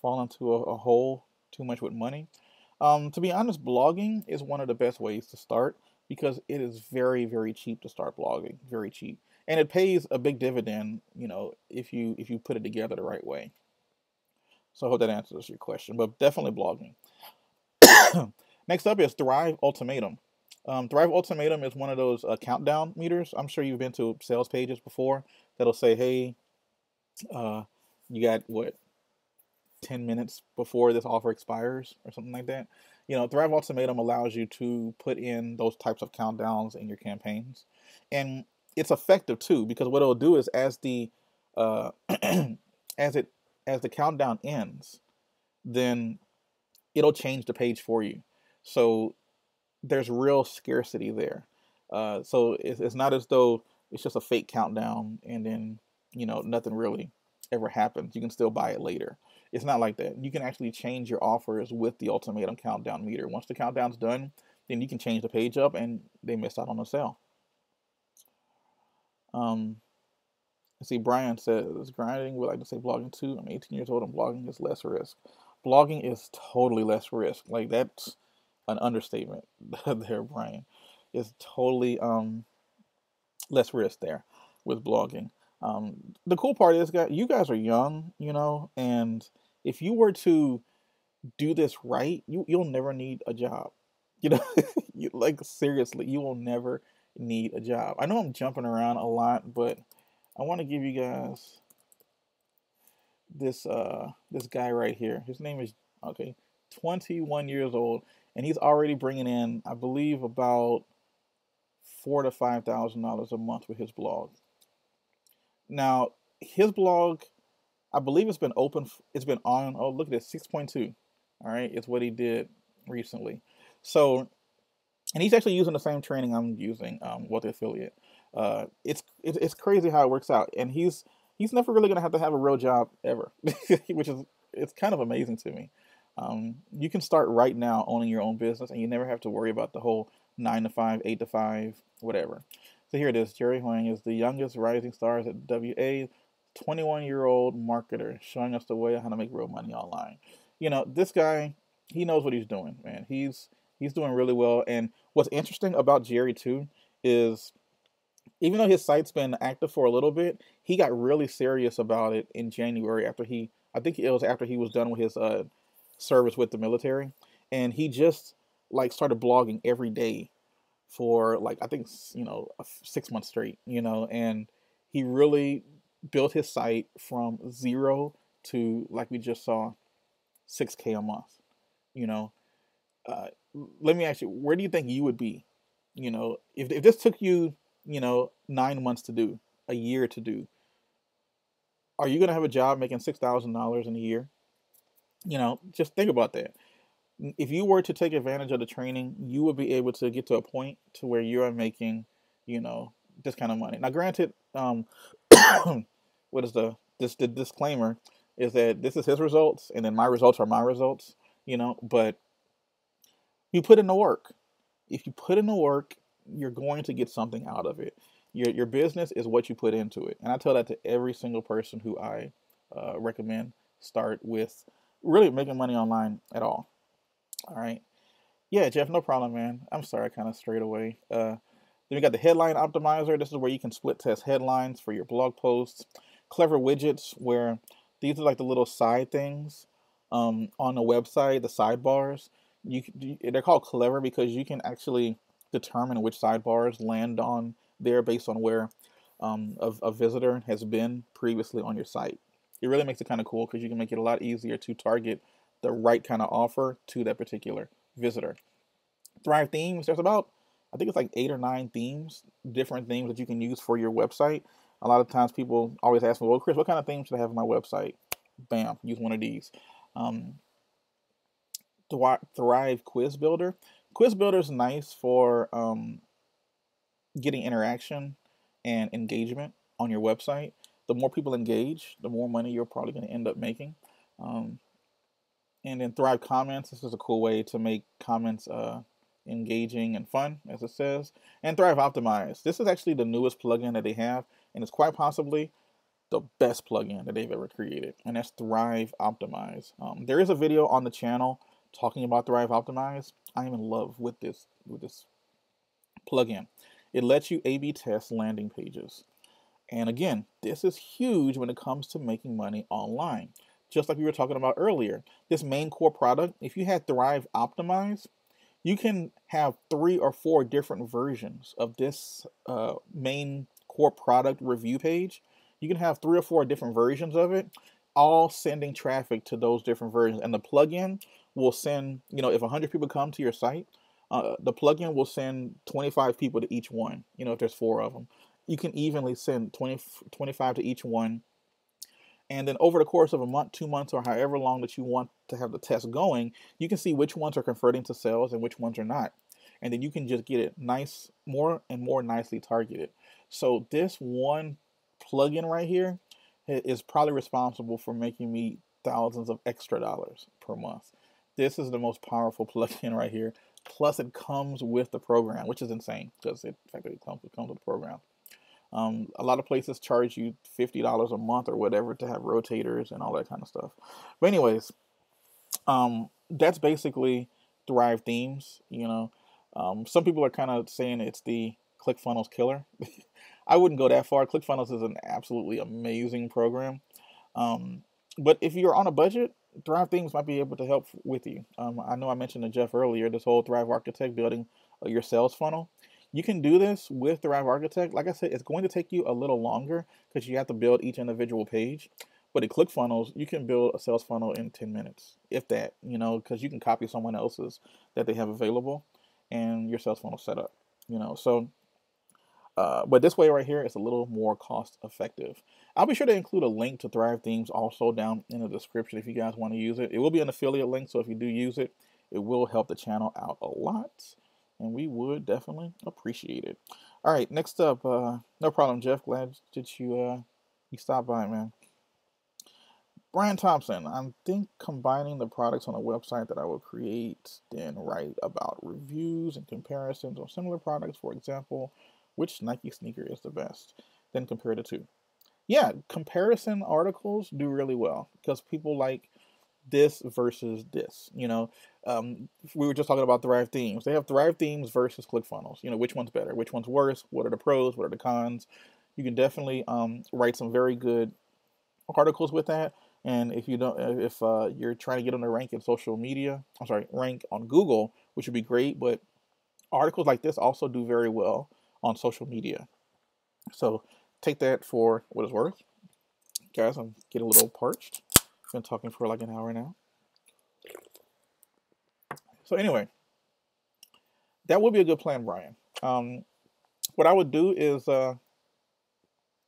fall into a hole too much with money. To be honest, blogging is one of the best ways to start because it is very, very cheap to start blogging. Very cheap. And it pays a big dividend, you know, if you put it together the right way. So I hope that answers your question, but definitely blogging. Next up is Thrive Ultimatum. Thrive Ultimatum is one of those countdown meters. I'm sure you've been to sales pages before that'll say, hey, you got what, 10 minutes before this offer expires or something like that. You know, Thrive Ultimatum allows you to put in those types of countdowns in your campaigns. And it's effective too, because what it'll do is as the as the countdown ends, then it'll change the page for you. So there's real scarcity there. So it's not as though it's just a fake countdown and then, you know, nothing really ever happens. You can still buy it later. It's not like that. You can actually change your offers with the ultimatum countdown meter. Once the countdown's done, then you can change the page up and they missed out on the sale. Let's see, Brian says, grinding, would like to say blogging too. I'm 18 years old and blogging is less risk. Blogging is totally less risk. Like, that's an understatement there, Brian. It's totally less risk there with blogging. The cool part is, guys, you guys are young, you know, and if you were to do this right, you'll never need a job. You know, like, seriously, you will never need a job. I know I'm jumping around a lot, but I want to give you guys this guy right here. His name is 21 years old, and he's already bringing in, I believe, about $4,000 to $5,000 a month with his blog. Now, his blog, I believe it's been open. It's been on. Oh, look at this, 6.2. All right, it's what he did recently. So, and he's actually using the same training I'm using with the affiliate. It's crazy how it works out, and he's never really gonna have to have a real job ever, which is, it's kind of amazing to me. You can start right now owning your own business, and you never have to worry about the whole 9 to 5, 8 to 5, whatever. So here it is. Jerry Huang is the youngest rising stars at WA, 21-year-old marketer, showing us the way on how to make real money online. You know, this guy, he knows what he's doing, man. He's doing really well. And what's interesting about Jerry too is, even though his site's been active for a little bit, he got really serious about it in January after I think it was after he was done with his service with the military, and he just like started blogging every day for like, I think, 6 months straight, and he really built his site from zero to, like we just saw, 6K a month. You know, uh, Let me ask you, where do you think you would be? If this took you, 9 months to do, a year to do, are you going to have a job making $6,000 in a year? Just think about that. If you were to take advantage of the training, you would be able to get to a point to where you are making, this kind of money. Now, granted, what is the disclaimer is that this is his results, and then my results are my results. But you put in the work. If you put in the work, you're going to get something out of it. Your business is what you put into it, and I tell that to every single person who I recommend start with really making money online at all. All right. Yeah, Jeff, no problem, man. I'm sorry, I kind of strayed away. Then we got the headline optimizer. This is where you can split test headlines for your blog posts. Clever widgets, where these are like the little side things on the website, the sidebars. They're called clever because you can actually determine which sidebars land on there based on where a visitor has been previously on your site. It really makes it kind of cool because you can make it a lot easier to target the right kind of offer to that particular visitor. Thrive themes, there's about, I think it's like 8 or 9 themes, different themes that you can use for your website. A lot of times people always ask me, well, Chris, what kind of themes should I have on my website? Bam, use one of these. Thrive Quiz Builder. Quiz Builder is nice for getting interaction and engagement on your website. The more people engage, the more money you're probably going to end up making. And then Thrive Comments. This is a cool way to make comments engaging and fun, as it says. And Thrive Optimize. This is actually the newest plugin that they have, and it's quite possibly the best plugin that they've ever created, and that's Thrive Optimize. There is a video on the channel talking about Thrive Optimize. I am in love with this plugin. It lets you A/B test landing pages. And again, this is huge when it comes to making money online. Just like we were talking about earlier, this main core product, if you had Thrive Optimize, you can have 3 or 4 different versions of this main core product review page. You can have 3 or 4 different versions of it, all sending traffic to those different versions. And the plugin will send, if 100 people come to your site, the plugin will send 25 people to each one, if there's 4 of them. You can evenly send 25 to each one. And then over the course of a month, 2 months, or however long that you want to have the test going, you can see which ones are converting to sales and which ones are not. And then you can just get it more and more nicely targeted. So this one plugin right here is probably responsible for making me thousands of extra dollars per month. This is the most powerful plugin right here. Plus, it comes with the program, which is insane because it comes with the program. A lot of places charge you $50 a month or whatever to have rotators and all that kind of stuff. But anyways, that's basically Thrive Themes. Some people are kind of saying it's the ClickFunnels killer. I wouldn't go that far. ClickFunnels is an absolutely amazing program. But if you're on a budget, Thrive Themes might be able to help with you. I know I mentioned to Jeff earlier, this whole Thrive Architect building your sales funnel. You can do this with Thrive Architect. Like I said, it's going to take you a little longer because you have to build each individual page. But in ClickFunnels, you can build a sales funnel in 10 minutes, if that, because you can copy someone else's that they have available and your sales funnel set up, So, but this way right here is a little more cost effective. I'll be sure to include a link to Thrive Themes also down in the description if you guys want to use it. It will be an affiliate link, so if you do use it, it will help the channel out a lot. And we would definitely appreciate it. All right, next up, no problem, Jeff. Glad that you stopped by, man. Brian Thompson, I think combining the products on a website that I will create, then write about reviews and comparisons on similar products. For example, which Nike sneaker is the best? Then compare the two. Yeah, comparison articles do really well because people like this versus this. We were just talking about Thrive Themes. They have Thrive Themes versus ClickFunnels. Which one's better? Which one's worse? What are the pros? What are the cons? You can definitely write some very good articles with that. And if you're trying to get on the rank in social media, rank on Google, which would be great, but articles like this also do very well on social media. So take that for what it's worth. Guys, I'm getting a little parched. Been talking for like an hour now. So anyway, that would be a good plan, Brian. What I would do is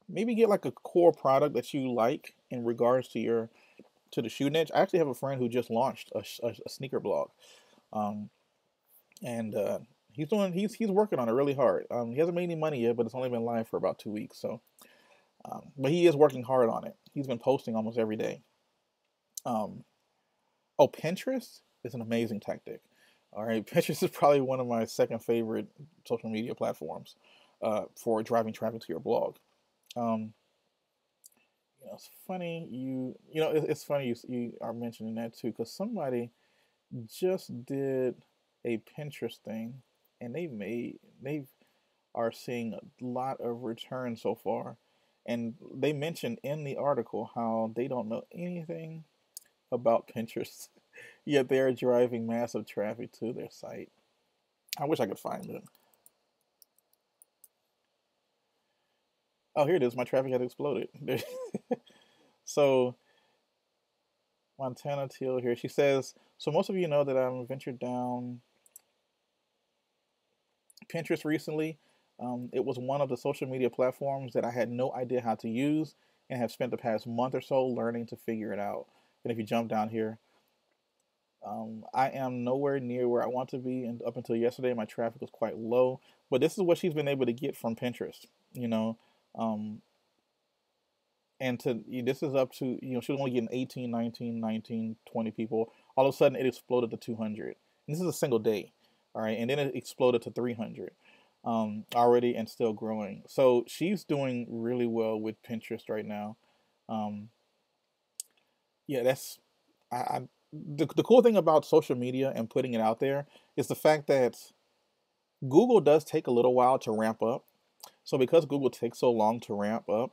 maybe get like a core product that you like in regards to the shoe niche. I actually have a friend who just launched a sneaker blog, um, and he's working on it really hard. He hasn't made any money yet, but it's only been live for about 2 weeks. So, but he is working hard on it. He's been posting almost every day. Um, oh, Pinterest is an amazing tactic. All right, Pinterest is probably one of my second favorite social media platforms for driving traffic to your blog. Um, it's funny it's funny you are mentioning that too, because somebody just did a Pinterest thing, and they are seeing a lot of return so far, and they mentioned in the article how they don't know anything about Pinterest, yet they are driving massive traffic to their site. I wish I could find it. Oh, here it is. My traffic had exploded. So Montana Teal here. She says, so most of you know that I'm ventured down Pinterest recently. It was one of the social media platforms that I had no idea how to use and have spent the past month or so learning to figure it out. And if you jump down here, I am nowhere near where I want to be. And up until yesterday, my traffic was quite low. But this is what she's been able to get from Pinterest, you know. And this is up to, she was only getting 18, 19, 19, 20 people. All of a sudden, it exploded to 200. And this is a single day, all right? And then it exploded to 300 already, and still growing. So she's doing really well with Pinterest right now. Yeah, that's the cool thing about social media and putting it out there is the fact that Google does take a little while to ramp up. So because Google takes so long to ramp up,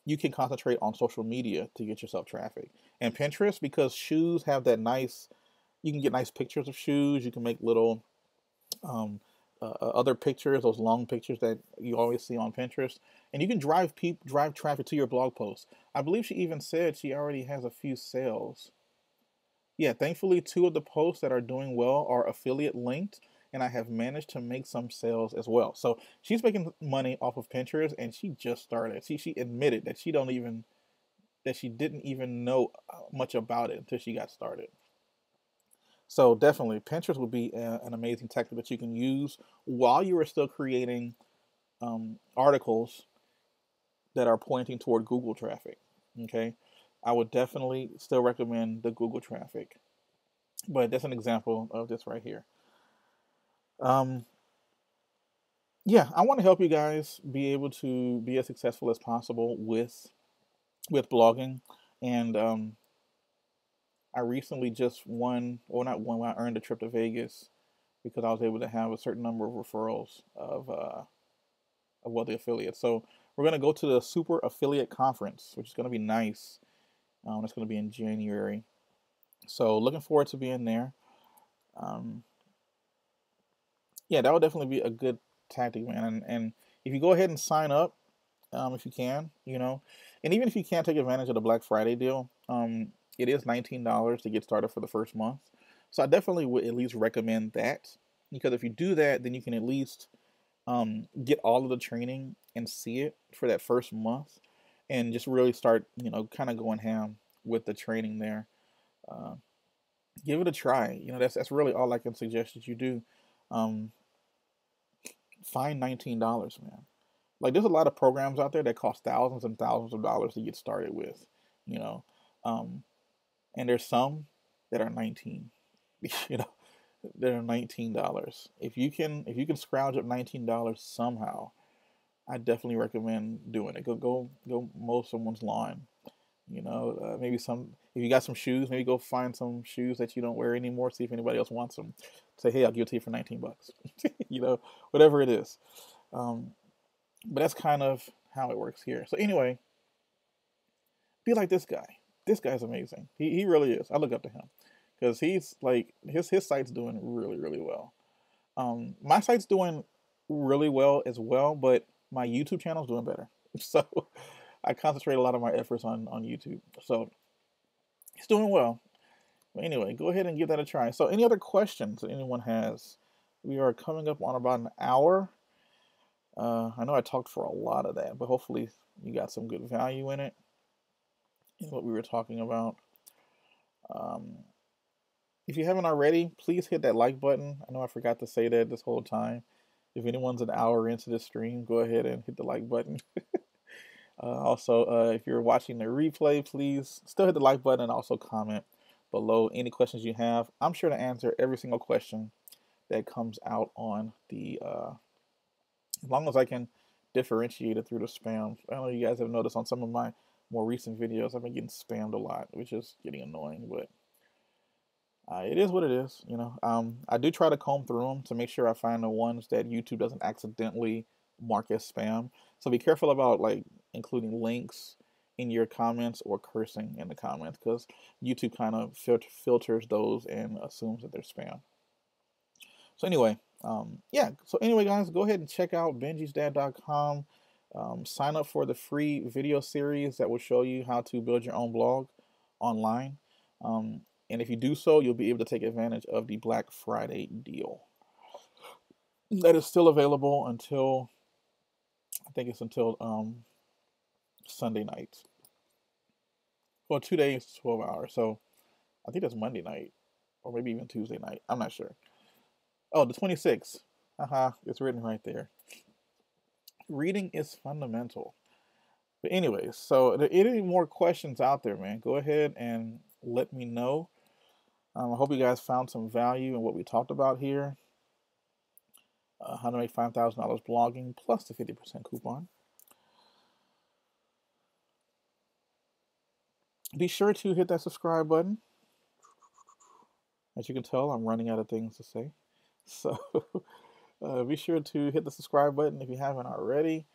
you can concentrate on social media to get yourself traffic. And Pinterest, because shoes have that nice, you can get nice pictures of shoes. You can make little other pictures, those long pictures that you always see on Pinterest, and you can drive traffic to your blog post. I believe she even said she already has a few sales. Yeah, thankfully, 2 of the posts that are doing well are affiliate linked, and I have managed to make some sales as well. So she's making money off of Pinterest, and she just started. She admitted that she didn't even know much about it until she got started. So definitely, Pinterest would be an amazing tactic that you can use while you are still creating articles that are pointing toward Google traffic. Okay, I would definitely still recommend the Google traffic, but that's an example of this right here. Yeah, I want to help you guys be able to be as successful as possible with blogging, and I recently just won, or not won, I earned a trip to Vegas because I was able to have a certain number of referrals of wealthy affiliates. So we're gonna go to the Super Affiliate Conference, which is gonna be nice. It's gonna be in January. So looking forward to being there. Um, yeah, that would definitely be a good tactic, man. And if you go ahead and sign up, if you can, and even if you can't take advantage of the Black Friday deal, it is $19 to get started for the first month. So I definitely would at least recommend that, because if you do that, then you can at least get all of the training and see it for that first month, and just really start, kind of going ham with the training there. Uh, Give it a try. That's really all I can suggest that you do. Um, find $19, man. Like, there's a lot of programs out there that cost thousands and thousands of dollars to get started with, you know. Um, and there's some that are 19. you know, they're $19. If you can scrounge up $19 somehow, I definitely recommend doing it. Go mow someone's lawn. Maybe if you got some shoes, maybe go find some shoes that you don't wear anymore. See if anybody else wants them. Say, hey, I'll give it to you for $19. Whatever it is. But that's kind of how it works here. So anyway, be like this guy. This guy's amazing. He really is. I look up to him because he's like his site's doing really, really well. My site's doing really well as well, but my YouTube channel is doing better. So I concentrate a lot of my efforts on YouTube. So it's doing well. But anyway, go ahead and give that a try. So any other questions that anyone has? We are coming up on about an hour. I know I talked for a lot of that, but hopefully you got some good value in it, in what we were talking about. If you haven't already, please hit that like button. I know I forgot to say that this whole time. If anyone's an hour into the stream, go ahead and hit the like button. Also, if you're watching the replay, please still hit the like button and also comment below any questions you have. I'm sure to answer every single question that comes out on the, as long as I can differentiate it through the spam. I know you guys have noticed on some of my more recent videos, I've been getting spammed a lot, which is getting annoying, but it is what it is, you know. I do try to comb through them to make sure I find the ones that YouTube doesn't accidentally mark as spam. So be careful about like including links in your comments or cursing in the comments, because YouTube kind of filters those and assumes that they're spam. So anyway, yeah. So anyway, guys, go ahead and check out benjisdad.com. Sign up for the free video series that will show you how to build your own blog online. And if you do so, you'll be able to take advantage of the Black Friday deal. That is still available until, I think it's until Sunday night. Well, 2 days, 12 hours. So I think that's Monday night, or maybe even Tuesday night. I'm not sure. Oh, the 26th. It's written right there. Reading is fundamental. But anyways, so if there are any more questions out there, man, go ahead and let me know. I hope you guys found some value in what we talked about here. How to make $5,000 blogging plus the 50% coupon. Be sure to hit that subscribe button. As you can tell, I'm running out of things to say. So be sure to hit the subscribe button if you haven't already.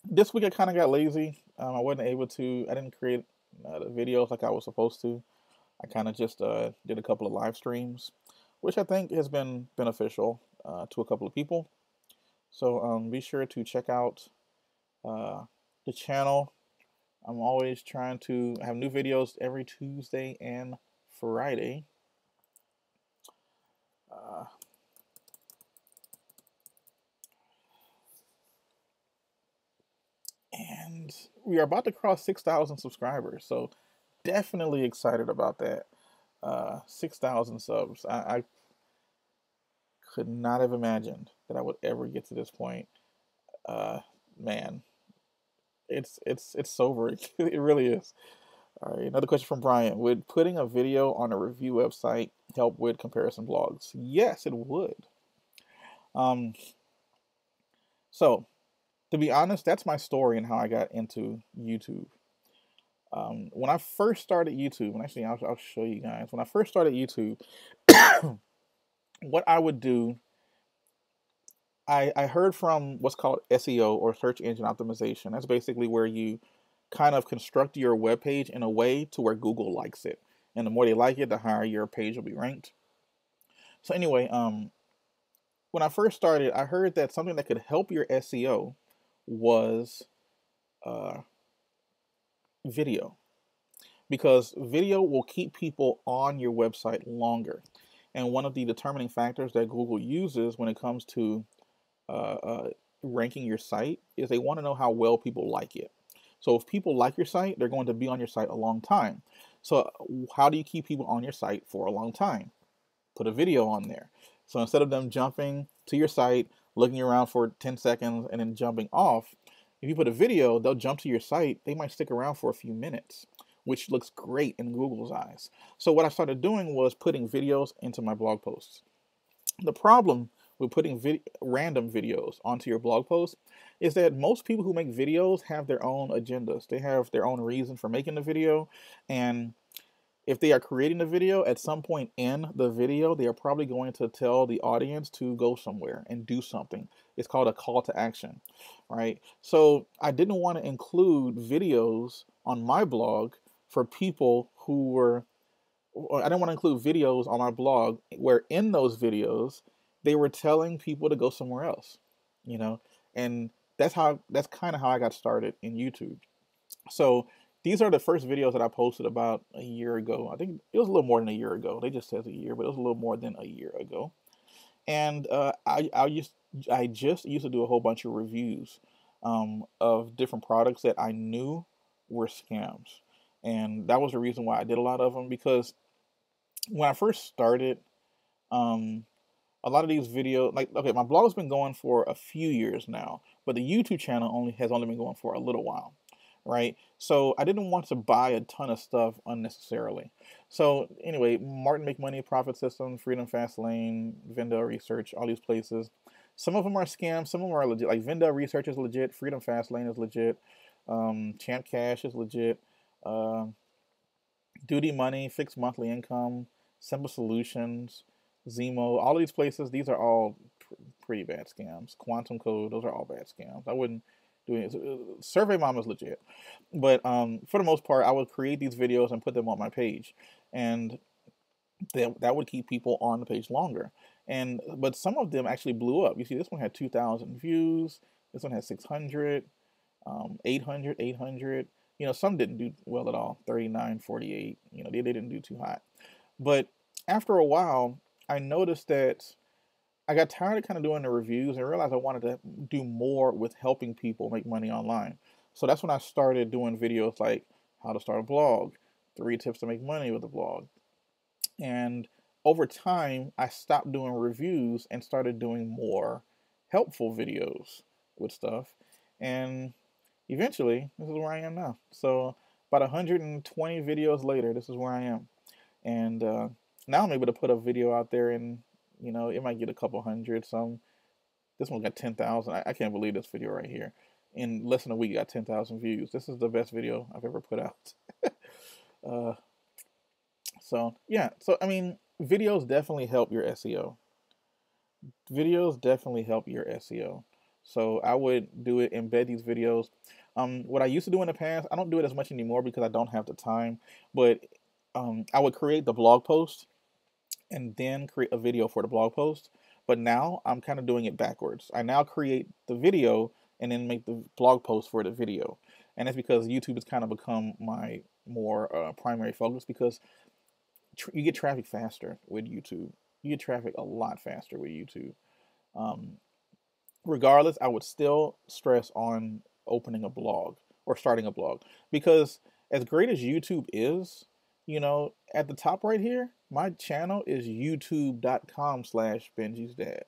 This week I kind of got lazy. I wasn't able to, I didn't create the videos like I was supposed to. I kind of just did a couple of live streams, which I think has been beneficial to a couple of people. So be sure to check out the channel. I'm always trying to have new videos every Tuesday and Friday. And we are about to cross 6,000 subscribers, so definitely excited about that. 6,000 subs. I could not have imagined that I would ever get to this point. Man, it's sobering. It really is. All right, another question from Brian. Would putting a video on a review website help with comparison blogs? Yes, it would. So, to be honest, that's my story and how I got into YouTube. When I first started YouTube, and actually I'll show you guys. When I first started YouTube, what I would do, I heard from what's called SEO, or search engine optimization. That's basically where you kind of construct your web page in a way to where Google likes it. And the more they like it, the higher your page will be ranked. So anyway, when I first started, I heard that something that could help your SEO was video. Because video will keep people on your website longer. And one of the determining factors that Google uses when it comes to ranking your site is they want to know how well people like it. So if people like your site, they're going to be on your site a long time. So how do you keep people on your site for a long time? Put a video on there. So instead of them jumping to your site, looking around for 10 seconds and then jumping off, if you put a video, they'll jump to your site. They might stick around for a few minutes, which looks great in Google's eyes. So what I started doing was putting videos into my blog posts. The problem with putting random videos onto your blog post is that most people who make videos have their own agendas. They have their own reason for making the video. And if they are creating a video, at some point in the video, they are probably going to tell the audience to go somewhere and do something. It's called a call to action, right? So I didn't want to include videos on my blog for people who were or I didn't want to include videos on my blog where in those videos they were telling people to go somewhere else, you know, and that's kind of how I got started in YouTube. So these are the first videos that I posted about a year ago. I think it was a little more than a year ago. They just says a year, but it was a little more than a year ago. And I just used to do a whole bunch of reviews of different products that I knew were scams, and that was the reason why I did a lot of them, because when I first started, um, a lot of these videos, like, okay, my blog's been going for a few years now, but the YouTube channel has only been going for a little while, right? So I didn't want to buy a ton of stuff unnecessarily. So anyway, Martin Make Money, Profit System, Freedom Fast Lane, Vendor Research, all these places. Some of them are scams, some of them are legit. Like Vendor Research is legit, Freedom Fast Lane is legit, Champ Cash is legit, uh, Duty Money, Fixed Monthly Income, Simple Solutions, Zemo, all of these places, these are all pretty bad scams. Quantum Code, those are all bad scams. I wouldn't do it. Survey Mom is legit. But for the most part, I would create these videos and put them on my page. And that would keep people on the page longer. But some of them actually blew up. You see, this one had 2,000 views. This one had 600, 800, 800. You know, some didn't do well at all. 39, 48. You know, they didn't do too hot. But after a while, I noticed that I got tired of kind of doing the reviews and realized I wanted to do more with helping people make money online. So that's when I started doing videos like how to start a blog, 3 tips to make money with a blog. And over time, I stopped doing reviews and started doing more helpful videos with stuff. And eventually, this is where I am now. So about 120 videos later, this is where I am. And now I'm able to put a video out there, and you know, it might get a couple hundred. This one got 10,000. I can't believe this video right here. In less than a week, got 10,000 views. This is the best video I've ever put out. uh, so yeah, so I mean, videos definitely help your SEO. Videos definitely help your SEO. So I would do it, embed these videos. What I used to do in the past, I don't do it as much anymore because I don't have the time. But I would create the blog post and then create a video for the blog post. But now I'm kind of doing it backwards. I now create the video and then make the blog post for the video. And that's because YouTube has kind of become my more primary focus, because you get traffic faster with YouTube. You get traffic a lot faster with YouTube. Um, Regardless, I would still stress on opening a blog or starting a blog, because as great as YouTube is, you know, at the top right here, my channel is youtube.com/Benji's dad.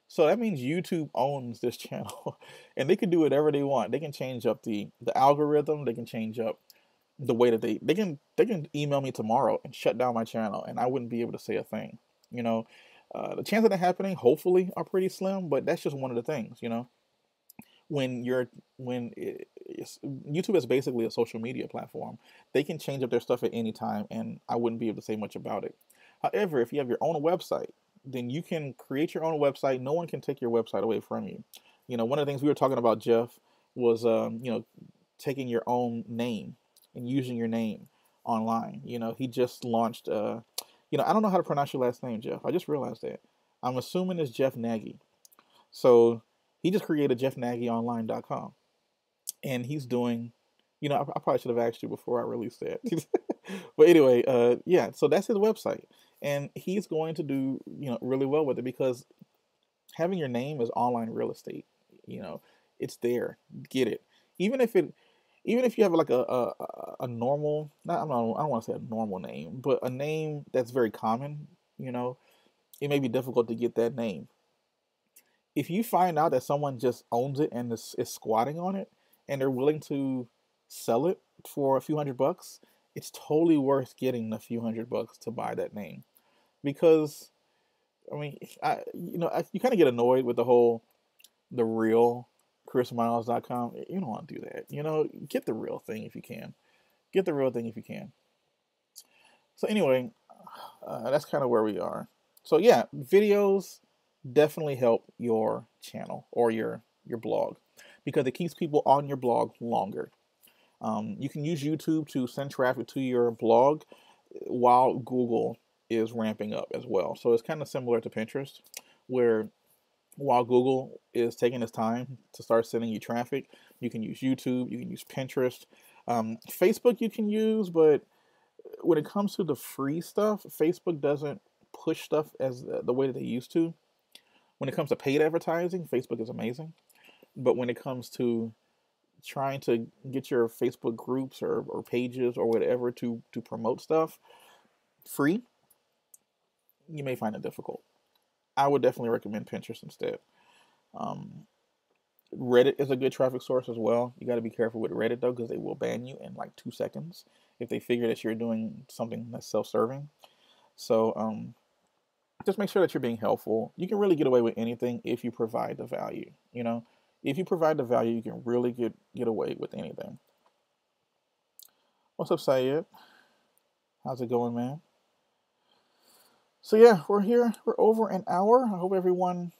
So that means YouTube owns this channel and they can do whatever they want. They can change up the algorithm. They can change up the way that they can email me tomorrow and shut down my channel, and I wouldn't be able to say a thing. You know, the chance of that happening, hopefully, are pretty slim, but that's just one of the things. You know, YouTube is basically a social media platform, they can change up their stuff at any time, and I wouldn't be able to say much about it. However, if you have your own website, then you can create your own website. No one can take your website away from you. You know, one of the things we were talking about, Jeff, was you know, taking your own name and using your name online. You know, he just launched. You know, I don't know how to pronounce your last name, Jeff. I just realized that. I'm assuming it's Jeff Nagy. So he just created jeffnagyonline.com, and he's doing. You know, I probably should have asked you before I released that. But anyway, yeah. So that's his website, and he's going to do, you know, really well with it, because having your name is online real estate. You know, it's there. Get it. Even if it, even if you have like a normal, not, I don't want to say a normal name, but a name that's very common, you know, it may be difficult to get that name. If you find out that someone just owns it and is squatting on it, and they're willing to sell it for a few $100, it's totally worth getting a few $100 to buy that name. Because I mean, you kind of get annoyed with the real ChrisMiles.com. You don't want to do that. You know, get the real thing if you can. Get the real thing if you can. So anyway, that's kind of where we are. So yeah, videos definitely help your channel or your blog, because it keeps people on your blog longer. You can use YouTube to send traffic to your blog, while Google is ramping up as well. So it's kind of similar to Pinterest, where while Google is taking its time to start sending you traffic, you can use YouTube, you can use Pinterest, Facebook you can use, but when it comes to the free stuff, Facebook doesn't push stuff as the way that they used to. When it comes to paid advertising, Facebook is amazing, but when it comes to trying to get your Facebook groups or pages or whatever to promote stuff free, you may find it difficult. I would definitely recommend Pinterest instead. Um, Reddit is a good traffic source as well. You got to be careful with Reddit though, because they will ban you in like 2 seconds if they figure that you're doing something that's self-serving. So just make sure that you're being helpful. You can really get away with anything if you provide the value. You know, if you provide the value, you can really get away with anything. What's up, Syed? How's it going, man? So yeah, we're here. We're over an hour. I hope everyone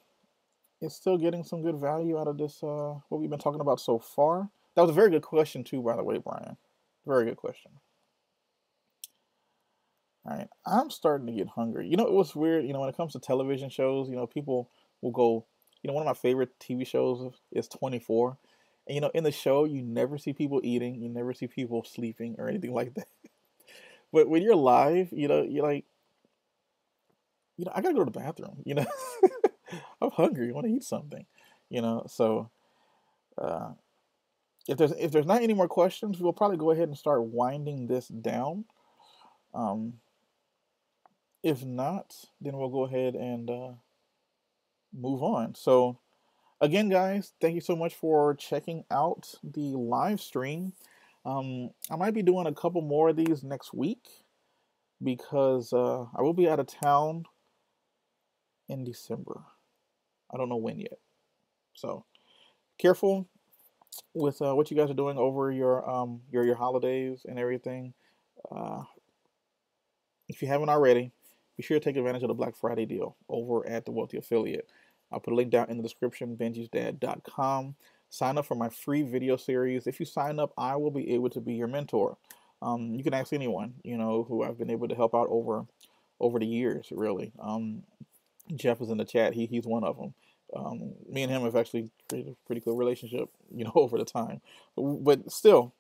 is still getting some good value out of this, what we've been talking about so far. That was a very good question too, by the way, Brian. Very good question. All right, I'm starting to get hungry. You know, it was weird. You know, when it comes to television shows, you know, people will go. You know, one of my favorite TV shows is 24, and you know, in the show, you never see people eating, you never see people sleeping or anything like that. But when you're live, you know, you're like, you know, I gotta go to the bathroom. You know, I'm hungry. I want to eat something. You know, so uh, if there's not any more questions, we'll probably go ahead and start winding this down. Um, if not, then we'll go ahead and move on. So again, guys, thank you so much for checking out the live stream. I might be doing a couple more of these next week because I will be out of town in December. I don't know when yet. So careful with what you guys are doing over your holidays and everything. Uh, if you haven't already, be sure to take advantage of the Black Friday deal over at the Wealthy Affiliate. I'll put a link down in the description, benjisdad.com. Sign up for my free video series. If you sign up, I will be able to be your mentor. You can ask anyone, you know, who I've been able to help out over the years, really. Jeff is in the chat. He's one of them. Me and him have actually created a pretty cool relationship, you know, over the time. But still,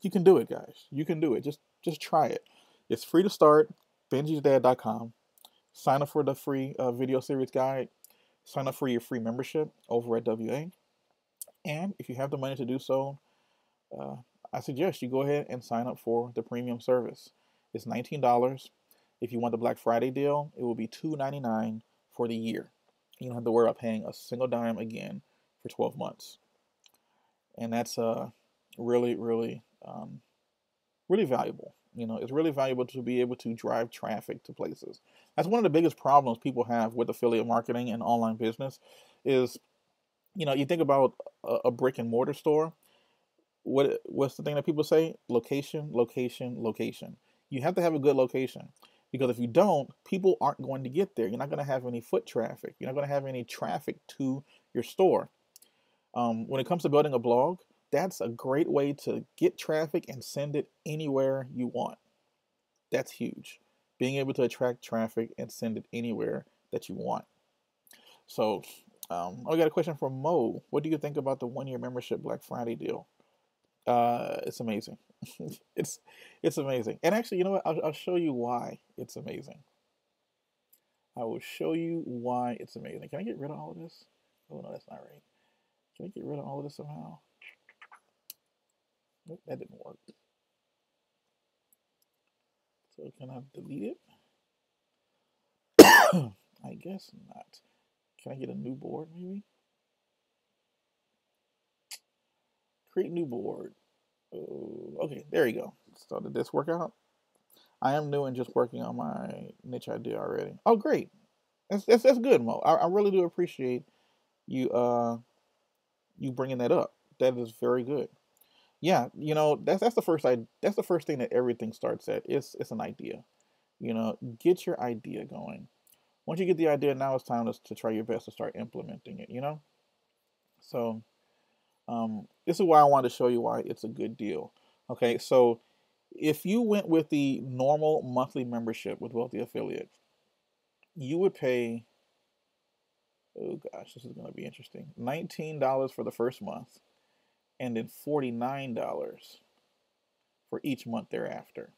you can do it, guys. You can do it. Just try it. It's free to start. Benji'sDad.com. Sign up for the free video series guide. Sign up for your free membership over at WA. And if you have the money to do so, uh, I suggest you go ahead and sign up for the premium service. It's $19. If you want the Black Friday deal, it will be $2.99 for the year. You don't have to worry about paying a single dime again for 12 months. And that's really, really, really valuable. You know, it's really valuable to be able to drive traffic to places. That's one of the biggest problems people have with affiliate marketing and online business is, you know, you think about a brick and mortar store. What's the thing that people say? Location, location, location. You have to have a good location because if you don't, people aren't going to get there. You're not going to have any foot traffic. You're not going to have any traffic to your store. When it comes to building a blog, that's a great way to get traffic and send it anywhere you want. That's huge. Being able to attract traffic and send it anywhere that you want. So, I got a question from Mo. What do you think about the 1-year membership Black Friday deal? It's amazing. it's it's amazing. And actually, you know what? I'll show you why it's amazing. I will show you why it's amazing. Can I get rid of all of this? Oh no, that's not right. Can I get rid of all of this somehow? Nope, that didn't work. So can I delete it? I guess not. Can I get a new board maybe? Create new board. Okay, there you go. So did this work out? I am new and just working on my niche idea already. Oh, great. That's good, Mo. I really do appreciate you you bringing that up. That is very good. Yeah, you know that's the first that's the first thing that everything starts at. It's an idea. You know, get your idea going. Once you get the idea, now it's time to try your best to start implementing it. You know, so this is why I wanted to show you why it's a good deal. Okay, so If you went with the normal monthly membership with Wealthy Affiliate, you would pay, oh gosh, this is going to be interesting, $19 for the first month, and then $49 for each month thereafter.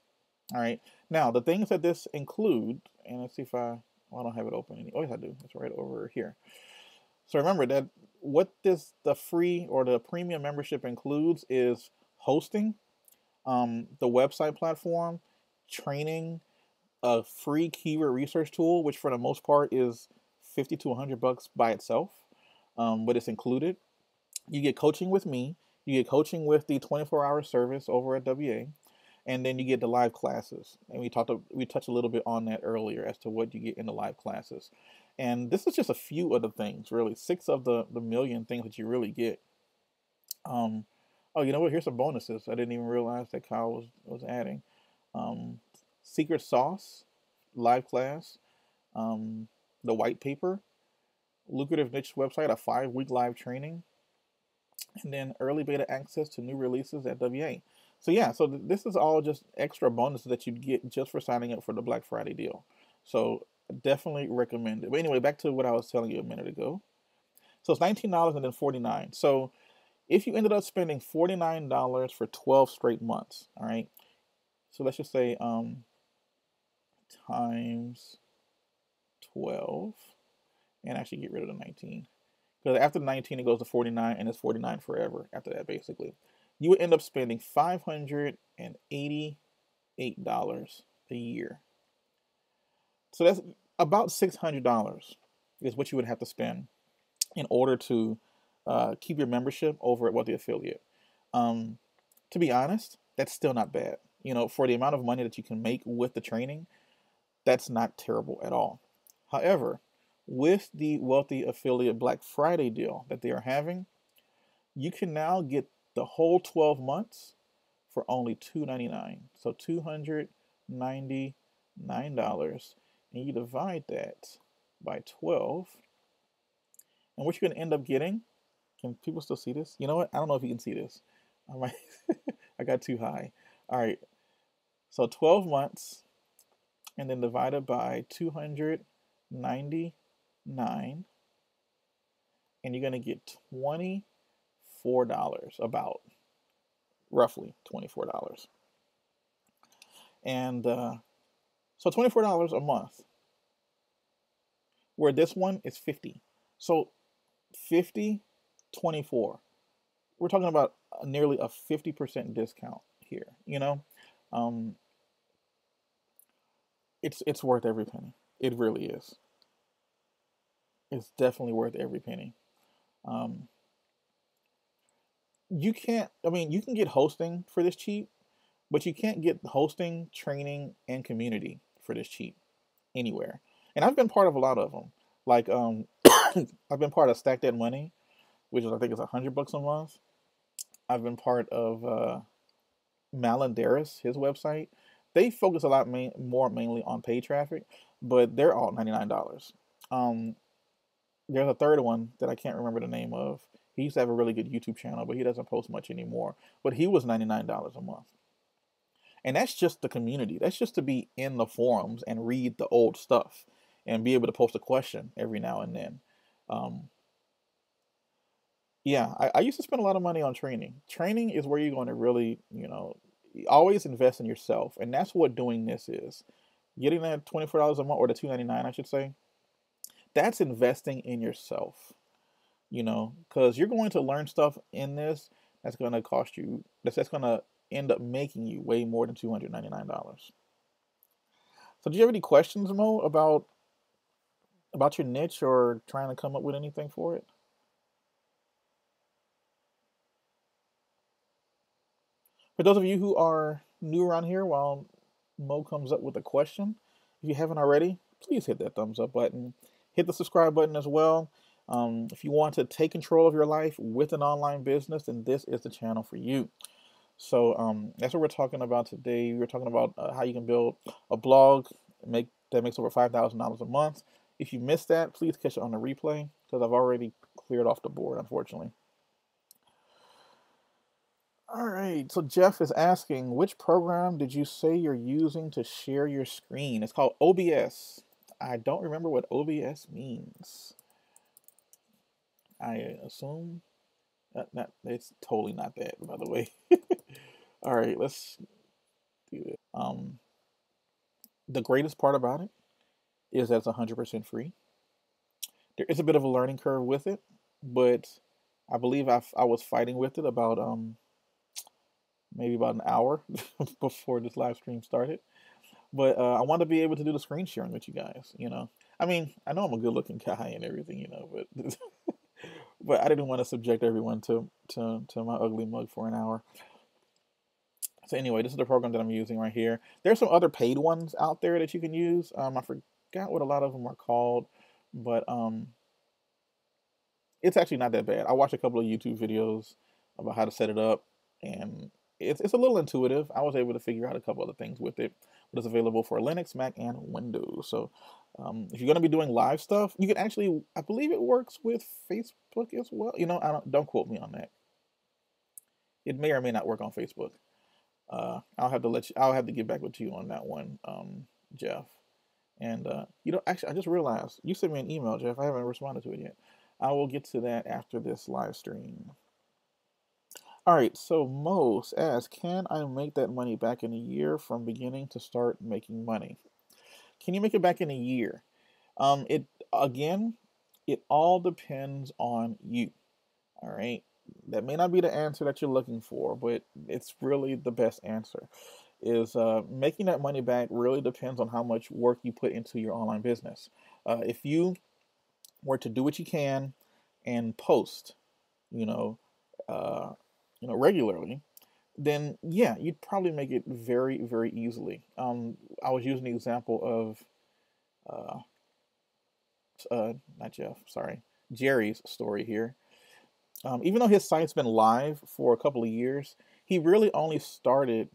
All right. Now, the things that this include, and let's see if I don't have it open. Oh, yes, I do. It's right over here. So remember that what the free or the premium membership includes is hosting, the website platform, training, a free keyword research tool, which for the most part is 50 to $100 by itself, but it's included. You get coaching with me. You get coaching with the 24-hour service over at WA, and then you get the live classes. And we touched a little bit on that earlier as to what you get in the live classes. And this is just a few of the things, really, 6 of the million things that you really get. Oh, you know what? Here's some bonuses. I didn't even realize that Kyle was adding. Secret sauce, live class, the white paper, lucrative niche website, a 5-week live training, and then early beta access to new releases at WA. So yeah, so this is all just extra bonuses that you get just for signing up for the Black Friday deal. So definitely recommend it. But anyway, back to what I was telling you a minute ago. So it's $19 and then $49. So if you ended up spending $49 for 12 straight months, all right. So let's just say times 12, and actually get rid of the 19. Because after the 19, it goes to 49, and it's 49 forever after that, basically. You would end up spending $588 a year. So that's about $600 is what you would have to spend in order to keep your membership over at Wealthy Affiliate. To be honest, that's still not bad. You know, for the amount of money that you can make with the training, that's not terrible at all. However, with the Wealthy Affiliate Black Friday deal that they are having, you can now get the whole 12 months for only $299. So $299, and you divide that by 12, and what you're going to end up getting, can people still see this? You know what? I don't know if you can see this. I might I got too high. All right. So 12 months, and then divided by 299, and you're going to get $24, about roughly $24. And so $24 a month, where this one is 50. So 50, 24. We're talking about nearly a 50% discount here, you know? It's worth every penny. It really is. It's definitely worth every penny. You can get hosting for this cheap, but you can't get hosting, training, and community for this cheap anywhere. And I've been part of a lot of them. Like, I've been part of Stack That Money, which is, I think it's $100 a month. I've been part of Malandaris, his website. They focus a lot more mainly on paid traffic, but they're all $99. There's a third one that I can't remember the name of. He used to have a really good YouTube channel, but he doesn't post much anymore. But he was $99 a month. And that's just the community. That's just to be in the forums and read the old stuff and be able to post a question every now and then. Yeah, I used to spend a lot of money on training. Training is where you're going to really, always invest in yourself. And that's what doing this is. Getting that $24 a month, or the $299, I should say, that's investing in yourself. Because you're going to learn stuff in this that's going to cost you, that's going to end up making you way more than $299. So do you have any questions, Mo, about your niche or trying to come up with anything for it? For those of you who are new around here, while Mo comes up with a question, if you haven't already, please hit that thumbs up button. Hit the subscribe button as well. If you want to take control of your life with an online business, then this is the channel for you. So that's what we're talking about today. We're talking about how you can build a blog that makes over $5,000 a month. If you missed that, please catch it on the replay, because I've already cleared off the board, unfortunately. All right, so Jeff is asking, which program did you say you're using to share your screen? It's called OBS. I don't remember what OBS means. I assume it's totally not that, by the way. All right, let's do this. The greatest part about it is that it's 100% free. There is a bit of a learning curve with it, but I believe I was fighting with it about maybe about an hour before this live stream started. But I want to be able to do the screen sharing with you guys. I mean, I know I'm a good looking guy and everything, but but I didn't want to subject everyone to my ugly mug for an hour. So anyway, this is the program that I'm using right here. There's some other paid ones out there that you can use. I forgot what a lot of them are called, but it's actually not that bad. I watched a couple of YouTube videos about how to set it up, and it's a little intuitive. I was able to figure out a couple other things with it, but it's available for Linux, Mac, and Windows. So if you're going to be doing live stuff, you can actually, I believe it works with Facebook as well. Don't quote me on that. It may or may not work on Facebook. I'll have to I'll have to get back with you on that one, Jeff. And actually, I just realized you sent me an email, Jeff. I haven't responded to it yet. I will get to that after this live stream. All right, so Mose asks, can I make that money back in a year from beginning to start making money? Can you make it back in a year? It again, it all depends on you. All right, that may not be the answer that you're looking for, but it's really the best answer. Is making that money back really depends on how much work you put into your online business. If you were to do what you can and post, you know, uh, regularly, then yeah, you'd probably make it very, very easily. I was using the example of not Jeff, sorry, Jerry's story here. Even though his site's been live for a couple of years, he really only started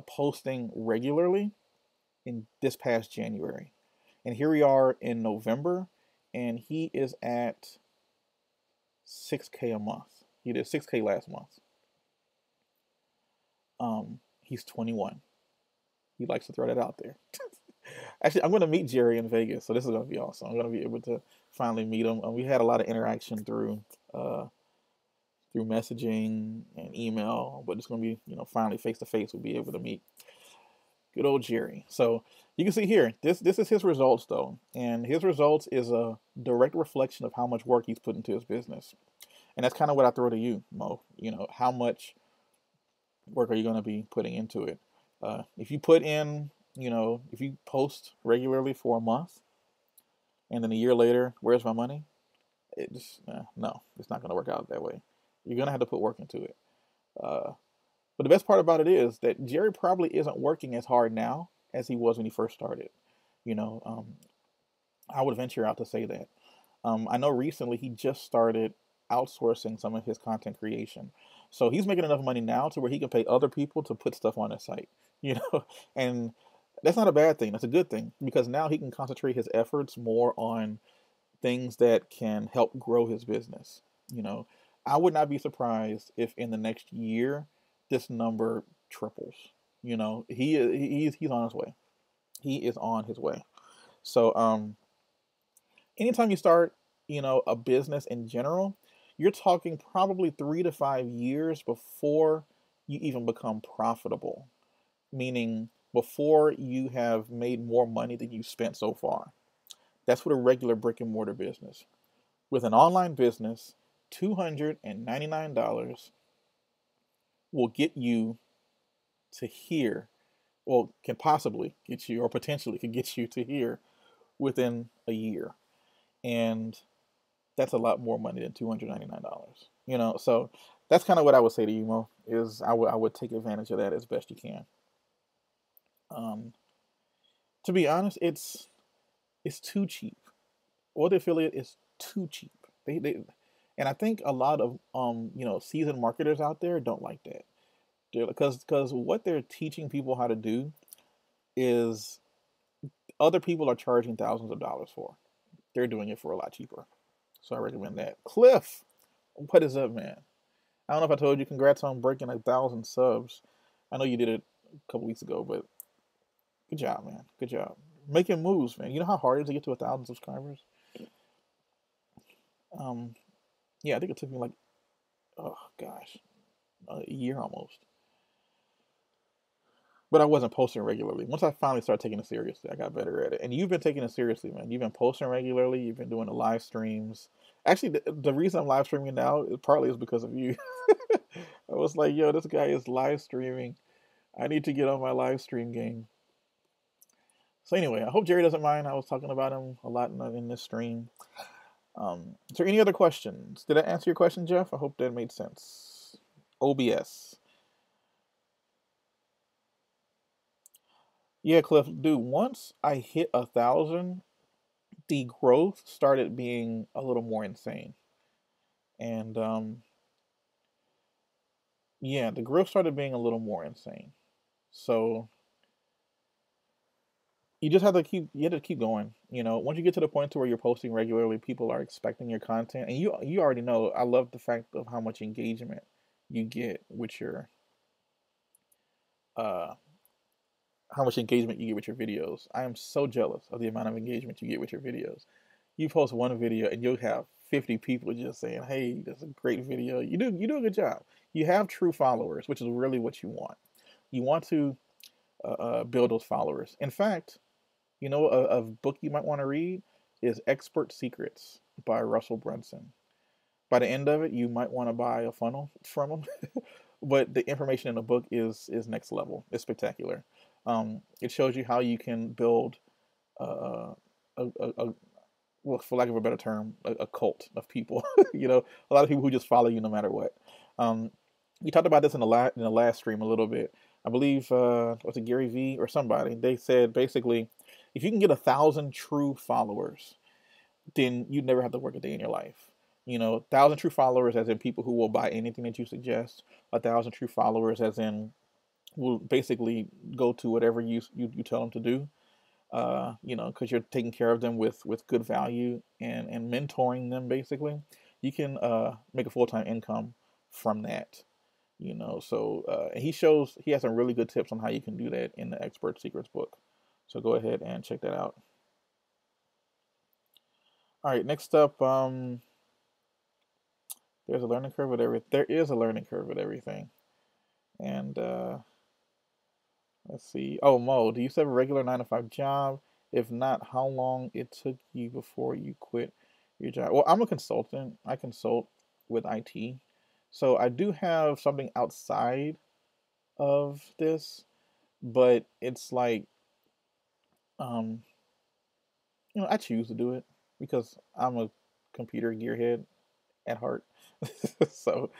posting regularly in this past January. And here we are in November, and he is at 6K a month. He did 6K last month. He's 21. He likes to throw that out there. Actually, I'm going to meet Jerry in Vegas, so this is going to be awesome. I'm going to be able to finally meet him. We had a lot of interaction through messaging and email, but it's going to be, finally face to face. We'll be able to meet good old Jerry. So you can see here, this is his results though, and his results is a direct reflection of how much work he's put into his business, and that's kind of what I throw to you, Mo. How much work are you going to be putting into it? If you put in, if you post regularly for a month, and then a year later, where's my money? It just no, it's not going to work out that way. You're going to have to put work into it. But the best part about it is that Jerry probably isn't working as hard now as he was when he first started. I would venture out to say that. I know recently he just started outsourcing some of his content creation. So he's making enough money now to where he can pay other people to put stuff on his site, and that's not a bad thing. That's a good thing because now he can concentrate his efforts more on things that can help grow his business. I would not be surprised if in the next year this number triples. He's on his way. He is on his way. So anytime you start, a business in general, you're talking probably 3 to 5 years before you even become profitable. Meaning before you have made more money than you spent so far. That's with a regular brick and mortar business. With an online business, $299 will get you to here, well, can possibly get you, or potentially could get you to here within a year. And that's a lot more money than $299. So that's kind of what I would say to you, Mo, is I would take advantage of that as best you can. To be honest, it's too cheap. Or the affiliate is too cheap. And I think a lot of seasoned marketers out there don't like that. Because what they're teaching people how to do is other people are charging thousands of dollars for. They're doing it for a lot cheaper. So I recommend that. Cliff, what is up, man? I don't know if I told you, congrats on breaking 1,000 subs. I know you did it a couple weeks ago, but good job, man. Good job. Making moves, man. You know how hard it is to get to 1,000 subscribers? Um, yeah, I think it took me like, oh gosh, a year almost. But I wasn't posting regularly. Once I finally started taking it seriously, I got better at it. And you've been taking it seriously, man. You've been posting regularly. You've been doing the live streams. Actually, the reason I'm live streaming now is partly is because of you. I was like, yo, this guy is live streaming. I need to get on my live stream game. So anyway, I hope Jerry doesn't mind. I was talking about him a lot in this stream. Is there any other questions? Did I answer your question, Jeff? I hope that made sense. OBS. Yeah, Cliff, dude, once I hit 1,000, the growth started being a little more insane. And yeah, the growth started being a little more insane. So you have to keep going. You know, once you get to the point to where you're posting regularly, people are expecting your content, and you already know. I love the fact of how much engagement you get with your uh how much engagement you get with your videos. I am so jealous of the amount of engagement you get with your videos. You post one video and you'll have 50 people just saying, "Hey, that's a great video. You do a good job." You have true followers, which is really what you want. You want to build those followers. In fact, you know, a book you might want to read is Expert Secrets by Russell Brunson. By the end of it, you might want to buy a funnel from him. But the information in the book is next level. It's spectacular. It shows you how you can build uh, a well, for lack of a better term, a cult of people. You know, a lot of people who just follow you no matter what. Um, we talked about this in the last stream a little bit. I believe was it Gary V or somebody? They said basically, if you can get 1,000 true followers, then you'd never have to work a day in your life. You know, 1,000 true followers, as in people who will buy anything that you suggest. 1,000 true followers, as in will basically go to whatever you tell them to do. You know, because you're taking care of them with good value and mentoring them. Basically, you can make a full-time income from that. You know, so and he has some really good tips on how you can do that in the Expert Secrets book. So go ahead and check that out. All right, next up, there's a learning curve with everything. There is a learning curve with everything. And let's see. Oh, Mo, do you still have a regular 9 to 5 job? If not, how long it took you before you quit your job? Well, I'm a consultant. I consult with IT. So I do have something outside of this, but it's like, um, you know, I choose to do it because I'm a computer gearhead at heart. So,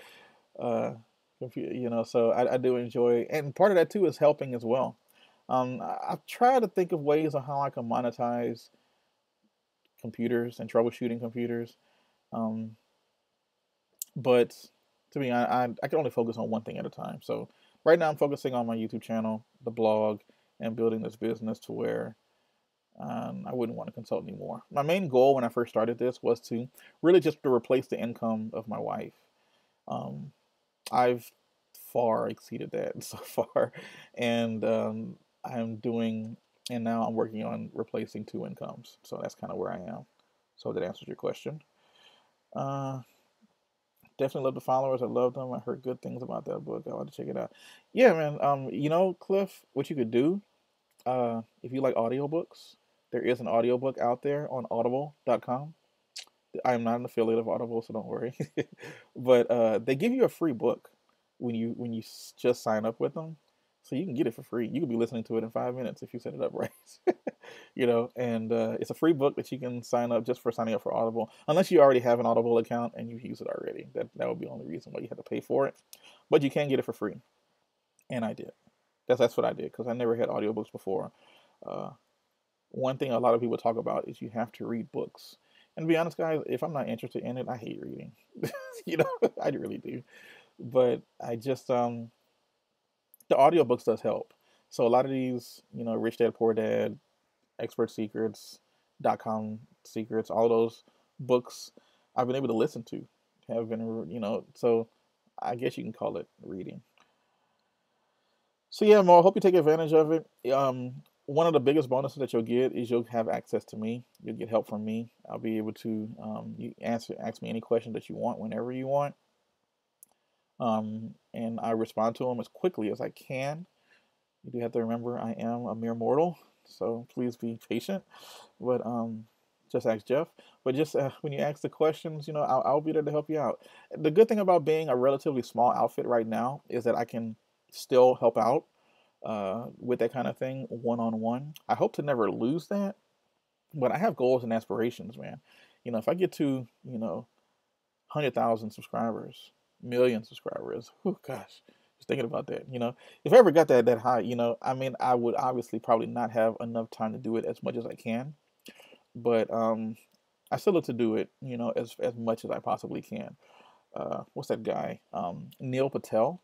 uh, you know, so I do enjoy, and part of that too is helping as well. I've tried to think of ways on how I can monetize computers and troubleshooting computers, um, but to me, I can only focus on one thing at a time. So right now, I'm focusing on my YouTube channel, the blog, and building this business to where I wouldn't want to consult anymore. My main goal when I first started this was to really just to replace the income of my wife. Um, I've far exceeded that so far, and I'm doing, and now I'm working on replacing two incomes. So that's kind of where I am. So that answers your question. Uh, Definitely love the followers. I love them. I heard good things about that book. I want to check it out. Yeah, man. You know, Cliff, what you could do, if you like audiobooks, there is an audiobook out there on audible.com. I'm not an affiliate of Audible, so don't worry. But they give you a free book when you just sign up with them, so you can get it for free. You could be listening to it in 5 minutes if you set it up right. You know, and it's a free book that you can sign up just for signing up for Audible, unless you already have an Audible account and you use it already. That would be the only reason why you have to pay for it. But you can get it for free, and I did. That's what I did because I never had audiobooks before. Uh, One thing a lot of people talk about is you have to read books. And to be honest, guys, if I'm not interested in it, I hate reading. You know, I really do. But I just the audiobooks does help. So a lot of these, you know, Rich Dad Poor Dad, Expert Secrets, .com Secrets, all those books I've been able to listen to have been, you know, so I guess you can call it reading. So yeah, Mo, I hope you take advantage of it. One of the biggest bonuses that you'll get is you'll have access to me. You'll get help from me. I'll be able to you ask me any question that you want whenever you want, and I respond to them as quickly as I can. You do have to remember I am a mere mortal, so please be patient. But just ask Jeff. But just when you ask the questions, I'll be there to help you out. The good thing about being a relatively small outfit right now is that I can still help out with that kind of thing one on one. I hope to never lose that, but I have goals and aspirations, man. If I get to 100,000 subscribers, million subscribers, oh gosh, just thinking about that. If I ever got that high, I mean, I would obviously probably not have enough time to do it as much as I can, but I still look to do it, as much as I possibly can. What's that guy? Neil Patel.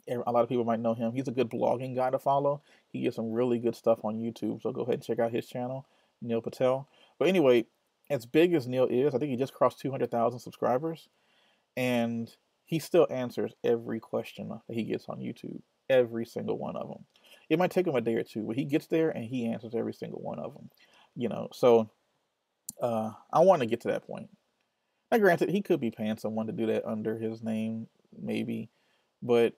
A lot of people might know him. He's a good blogging guy to follow. He gets some really good stuff on YouTube, so go ahead and check out his channel, Neil Patel. But anyway, as big as Neil is, I think he just crossed 200,000 subscribers, and he still answers every question that he gets on YouTube, every single one of them. It might take him a day or two, but he gets there and he answers every single one of them. So I want to get to that point. Now, granted, he could be paying someone to do that under his name, maybe, but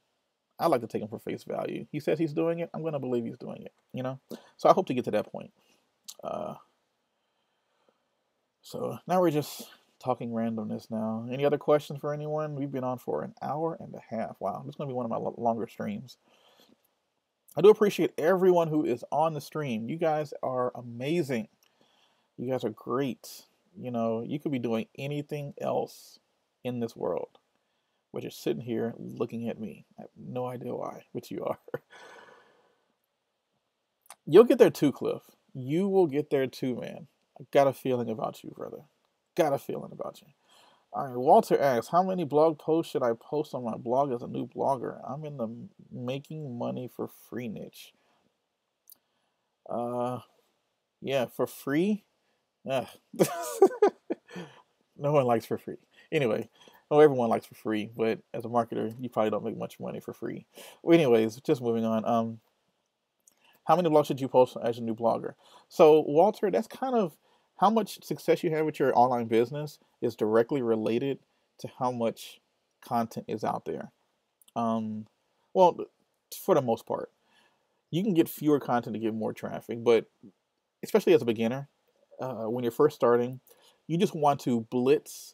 I like to take him for face value. He says he's doing it. I'm going to believe he's doing it, So I hope to get to that point. So now we're just talking randomness now. Any other questions for anyone? We've been on for an hour and a half. Wow, this is going to be one of my longer streams. I do appreciate everyone who is on the stream. You guys are amazing. You guys are great. You could be doing anything else in this world, but you're sitting here looking at me. I have no idea why, but you are. You'll get there too, Cliff. You will get there too, man. I got a feeling about you, brother. Got a feeling about you. All right, Walter asks, how many blog posts should I post on my blog as a new blogger? I'm in the making money for free niche. Yeah, for free? No one likes for free. Anyway, everyone likes for free, but as a marketer, you probably don't make much money for free. Well, anyways, just moving on. How many blogs should you post as a new blogger? So, Walter, that's kind of how much success you have with your online business is directly related to how much content is out there. Well, for the most part, you can get fewer content to get more traffic, but especially as a beginner, when you're first starting, you just want to blitz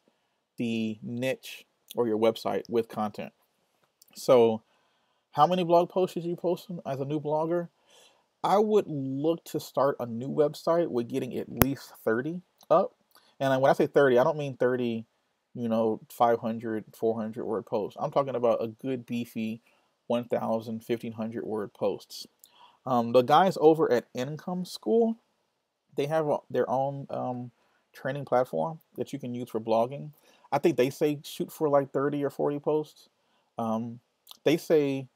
the niche or your website with content. So, how many blog posts should you post as a new blogger? I would look to start a new website with getting at least 30 up. And when I say 30, I don't mean 30, 500, 400 word posts. I'm talking about a good beefy 1,000, 1,500 word posts. The guys over at Income School, they have their own training platform that you can use for blogging. I think they say shoot for like 30 or 40 posts. They say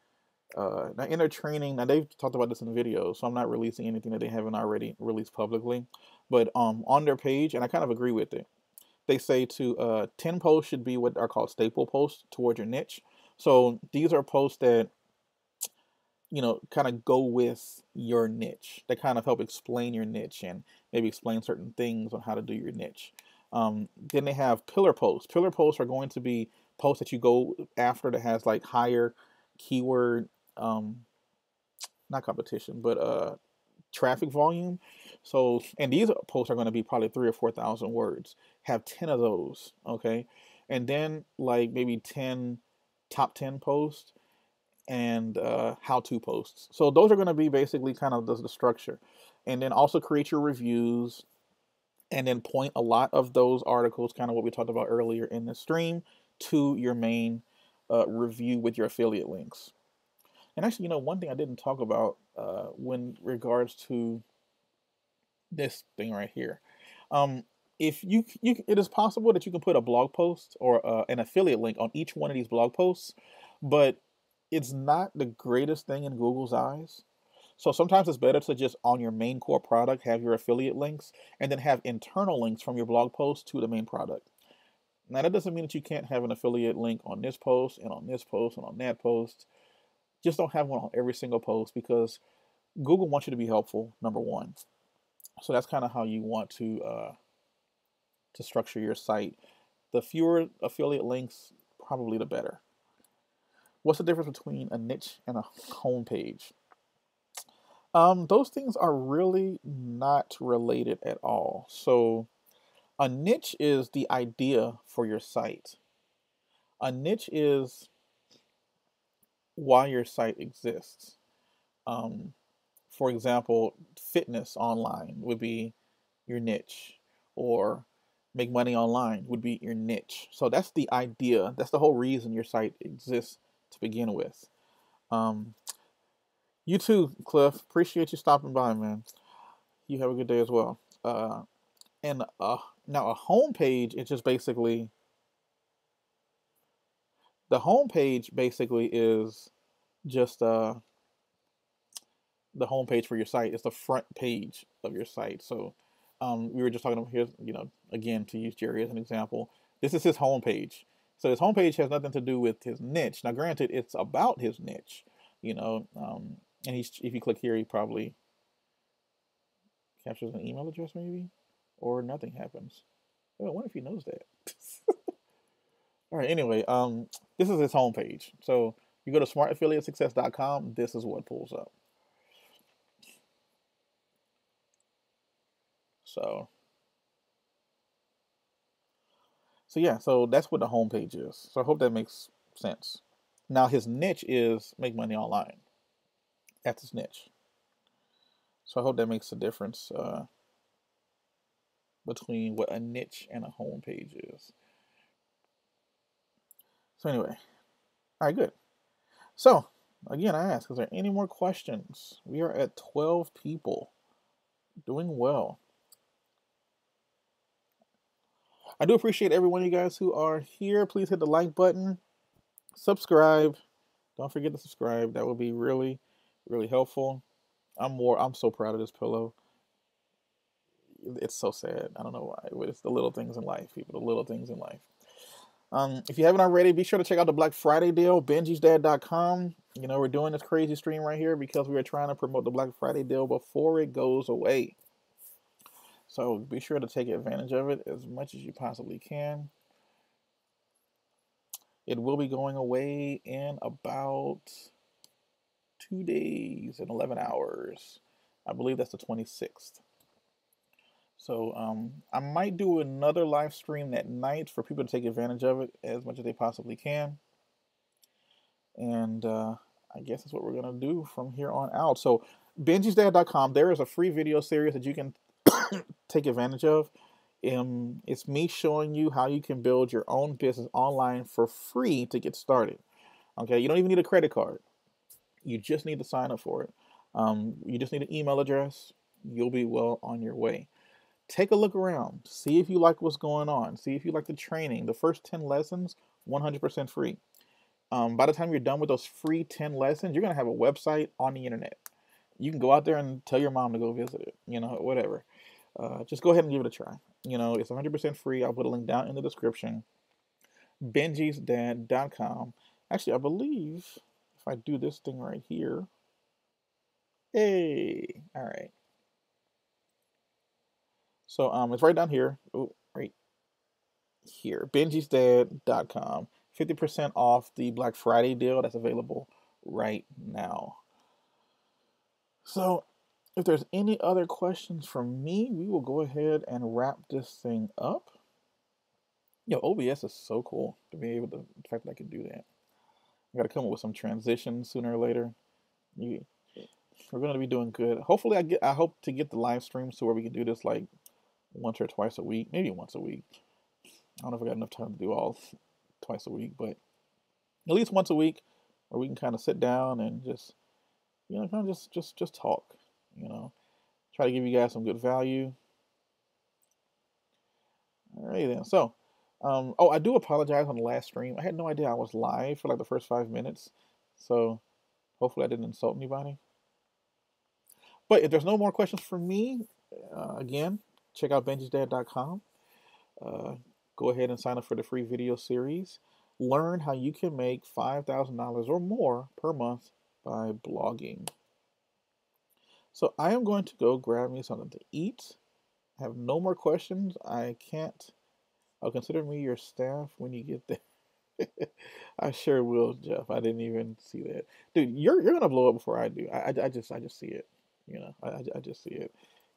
now in their training, now they've talked about this in the video, so I'm not releasing anything that they haven't already released publicly. But on their page, and I kind of agree with it, they say 10 posts should be what are called staple posts towards your niche. So these are posts that kind of go with your niche. They kind of help explain your niche and maybe explain certain things on how to do your niche. Then they have pillar posts. Pillar posts are going to be posts that you go after that has like higher keyword, not competition, but traffic volume. So, and these posts are going to be probably 3,000 or 4,000 words. Have 10 of those, okay? And then like maybe 10 top 10 posts and how-to posts. So those are going to be basically kind of the structure. And then also create your reviews and then point a lot of those articles, kind of what we talked about earlier in the stream, to your main review with your affiliate links. And actually, one thing I didn't talk about when regards to this thing right here. If it is possible that you can put a blog post or an affiliate link on each one of these blog posts, but it's not the greatest thing in Google's eyes. So sometimes it's better to just on your main core product have your affiliate links and then have internal links from your blog post to the main product. Now, that doesn't mean that you can't have an affiliate link on this post and on this post and on that post. Just don't have one on every single post because Google wants you to be helpful, number one. So that's kind of how you want to structure your site. The fewer affiliate links, probably the better. What's the difference between a niche and a homepage? Those things are really not related at all. So a niche is the idea for your site. A niche is why your site exists. Um, for example, fitness online would be your niche, or make money online would be your niche. So that's the idea. That's the whole reason your site exists to begin with. Um, you too, Cliff. Appreciate you stopping by, man. You have a good day as well. And now a homepage is just basically the homepage basically is just the homepage for your site. It's the front page of your site. So we were just talking about here, again, to use Jerry as an example, this is his homepage. So his homepage has nothing to do with his niche. Now, granted, it's about his niche, and if you click here, he probably captures an email address maybe, or nothing happens. Oh, I wonder if he knows that. All right, anyway, this is his homepage. So you go to smartaffiliatesuccess.com, this is what pulls up. So yeah, so that's what the homepage is. So I hope that makes sense. Now his niche is make money online. That's his niche. So I hope that makes a difference between what a niche and a homepage is. So anyway, all right, good. So again, I ask, is there any more questions? We are at 12 people, doing well. I do appreciate every one of you guys who are here. Please hit the like button, subscribe. Don't forget to subscribe. That would be really, really helpful. I'm so proud of this pillow. It's so sad. I don't know why, but it's the little things in life, people. The little things in life. If you haven't already, be sure to check out the Black Friday deal, benjisdad.com. We're doing this crazy stream right here because we are trying to promote the Black Friday deal before it goes away. So be sure to take advantage of it as much as you possibly can. It will be going away in about 2 days and 11 hours. I believe that's the 26th. So I might do another live stream that night for people to take advantage of it as much as they possibly can. And I guess that's what we're going to do from here on out. So benjisdad.com, there is a free video series that you can take advantage of. It's me showing you how you can build your own business online for free to get started. Okay, you don't even need a credit card. You just need to sign up for it. You just need an email address. You'll be well on your way. Take a look around. See if you like what's going on. See if you like the training. The first 10 lessons, 100% free. By the time you're done with those free 10 lessons, you're going to have a website on the internet. You can go out there and tell your mom to go visit it, whatever. Just go ahead and give it a try. It's 100% free. I'll put a link down in the description. benjisdad.com. Actually, I believe if I do this thing right here. Hey, all right. So it's right down here. Oh, right here. benjisdad.com. 50% off the Black Friday deal that's available right now. So if there's any other questions from me, we will go ahead and wrap this thing up. OBS is so cool to be able to, the fact that I can do that. I got to come up with some transitions sooner or later. We're going to be doing good. Hopefully I hope to get the live streams to where we can do this like once or twice a week, maybe once a week. I don't know if I got enough time to do all twice a week, but at least once a week where we can kind of sit down and just, kind of just talk, try to give you guys some good value. All right, then. So, I do apologize on the last stream. I had no idea I was live for like the first 5 minutes. So hopefully I didn't insult anybody. But if there's no more questions from me, again, check out benjisdad.com. go ahead and sign up for the free video series. Learn how you can make $5,000 or more per month by blogging. So I am going to go grab me something to eat. I have no more questions. I can't. I'll consider me your staff when you get there. I sure will, Jeff. I didn't even see that, dude. You're gonna blow up before I do. I just see it. You know, I just see it.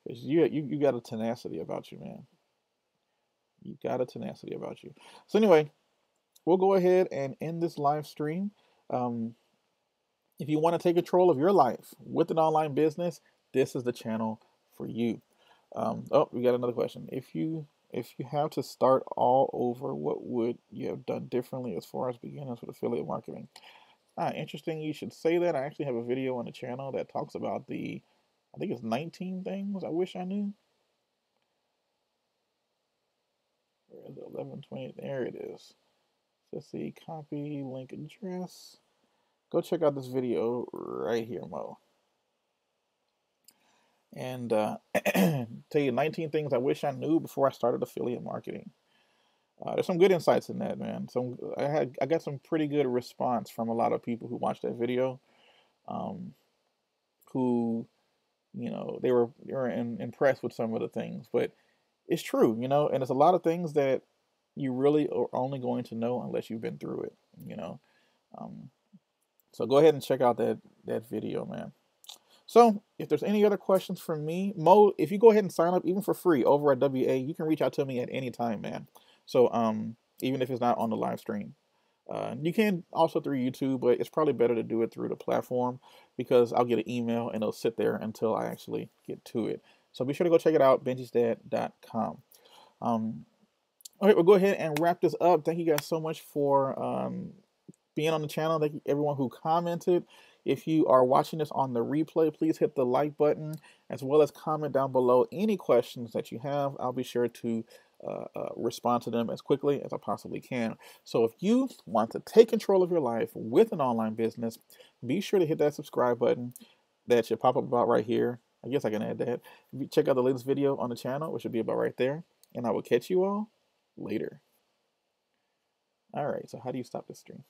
'Cause you got a tenacity about you, man. You got a tenacity about you. So anyway, we'll go ahead and end this live stream. Um, if you want to take control of your life with an online business, this is the channel for you. Oh, we got another question. If you have to start all over, what would you have done differently as far as beginners with affiliate marketing? Interesting. You should say that. I actually have a video on the channel that talks about I think it's 19 things I wish I knew. Where is it? 1120. There it is. Let's see. Copy link address. Go check out this video right here, Mo. And tell you 19 things I wish I knew before I started affiliate marketing. There's some good insights in that, man. I got some pretty good response from a lot of people who watched that video, who, you know, they were impressed with some of the things. But it's true, you know, and it's a lot of things that you really are only going to know unless you've been through it, you know. So go ahead and check out that video, man. So if there's any other questions from me, Mo, if you go ahead and sign up even for free over at WA, you can reach out to me at any time, man. So even if it's not on the live stream. You can also through YouTube, but it's probably better to do it through the platform because I'll get an email and it'll sit there until I actually get to it. So be sure to go check it out, benjisdad.com. All right, we'll go ahead and wrap this up. Thank you guys so much for being on the channel. Thank you everyone who commented. If you are watching this on the replay, please hit the like button as well as comment down below any questions that you have. I'll be sure to respond to them as quickly as I possibly can. So if you want to take control of your life with an online business, be sure to hit that subscribe button. That should pop up about right here. I guess I can add that. Check out the latest video on the channel, which should be about right there. And I will catch you all later. All right, so how do you stop this stream?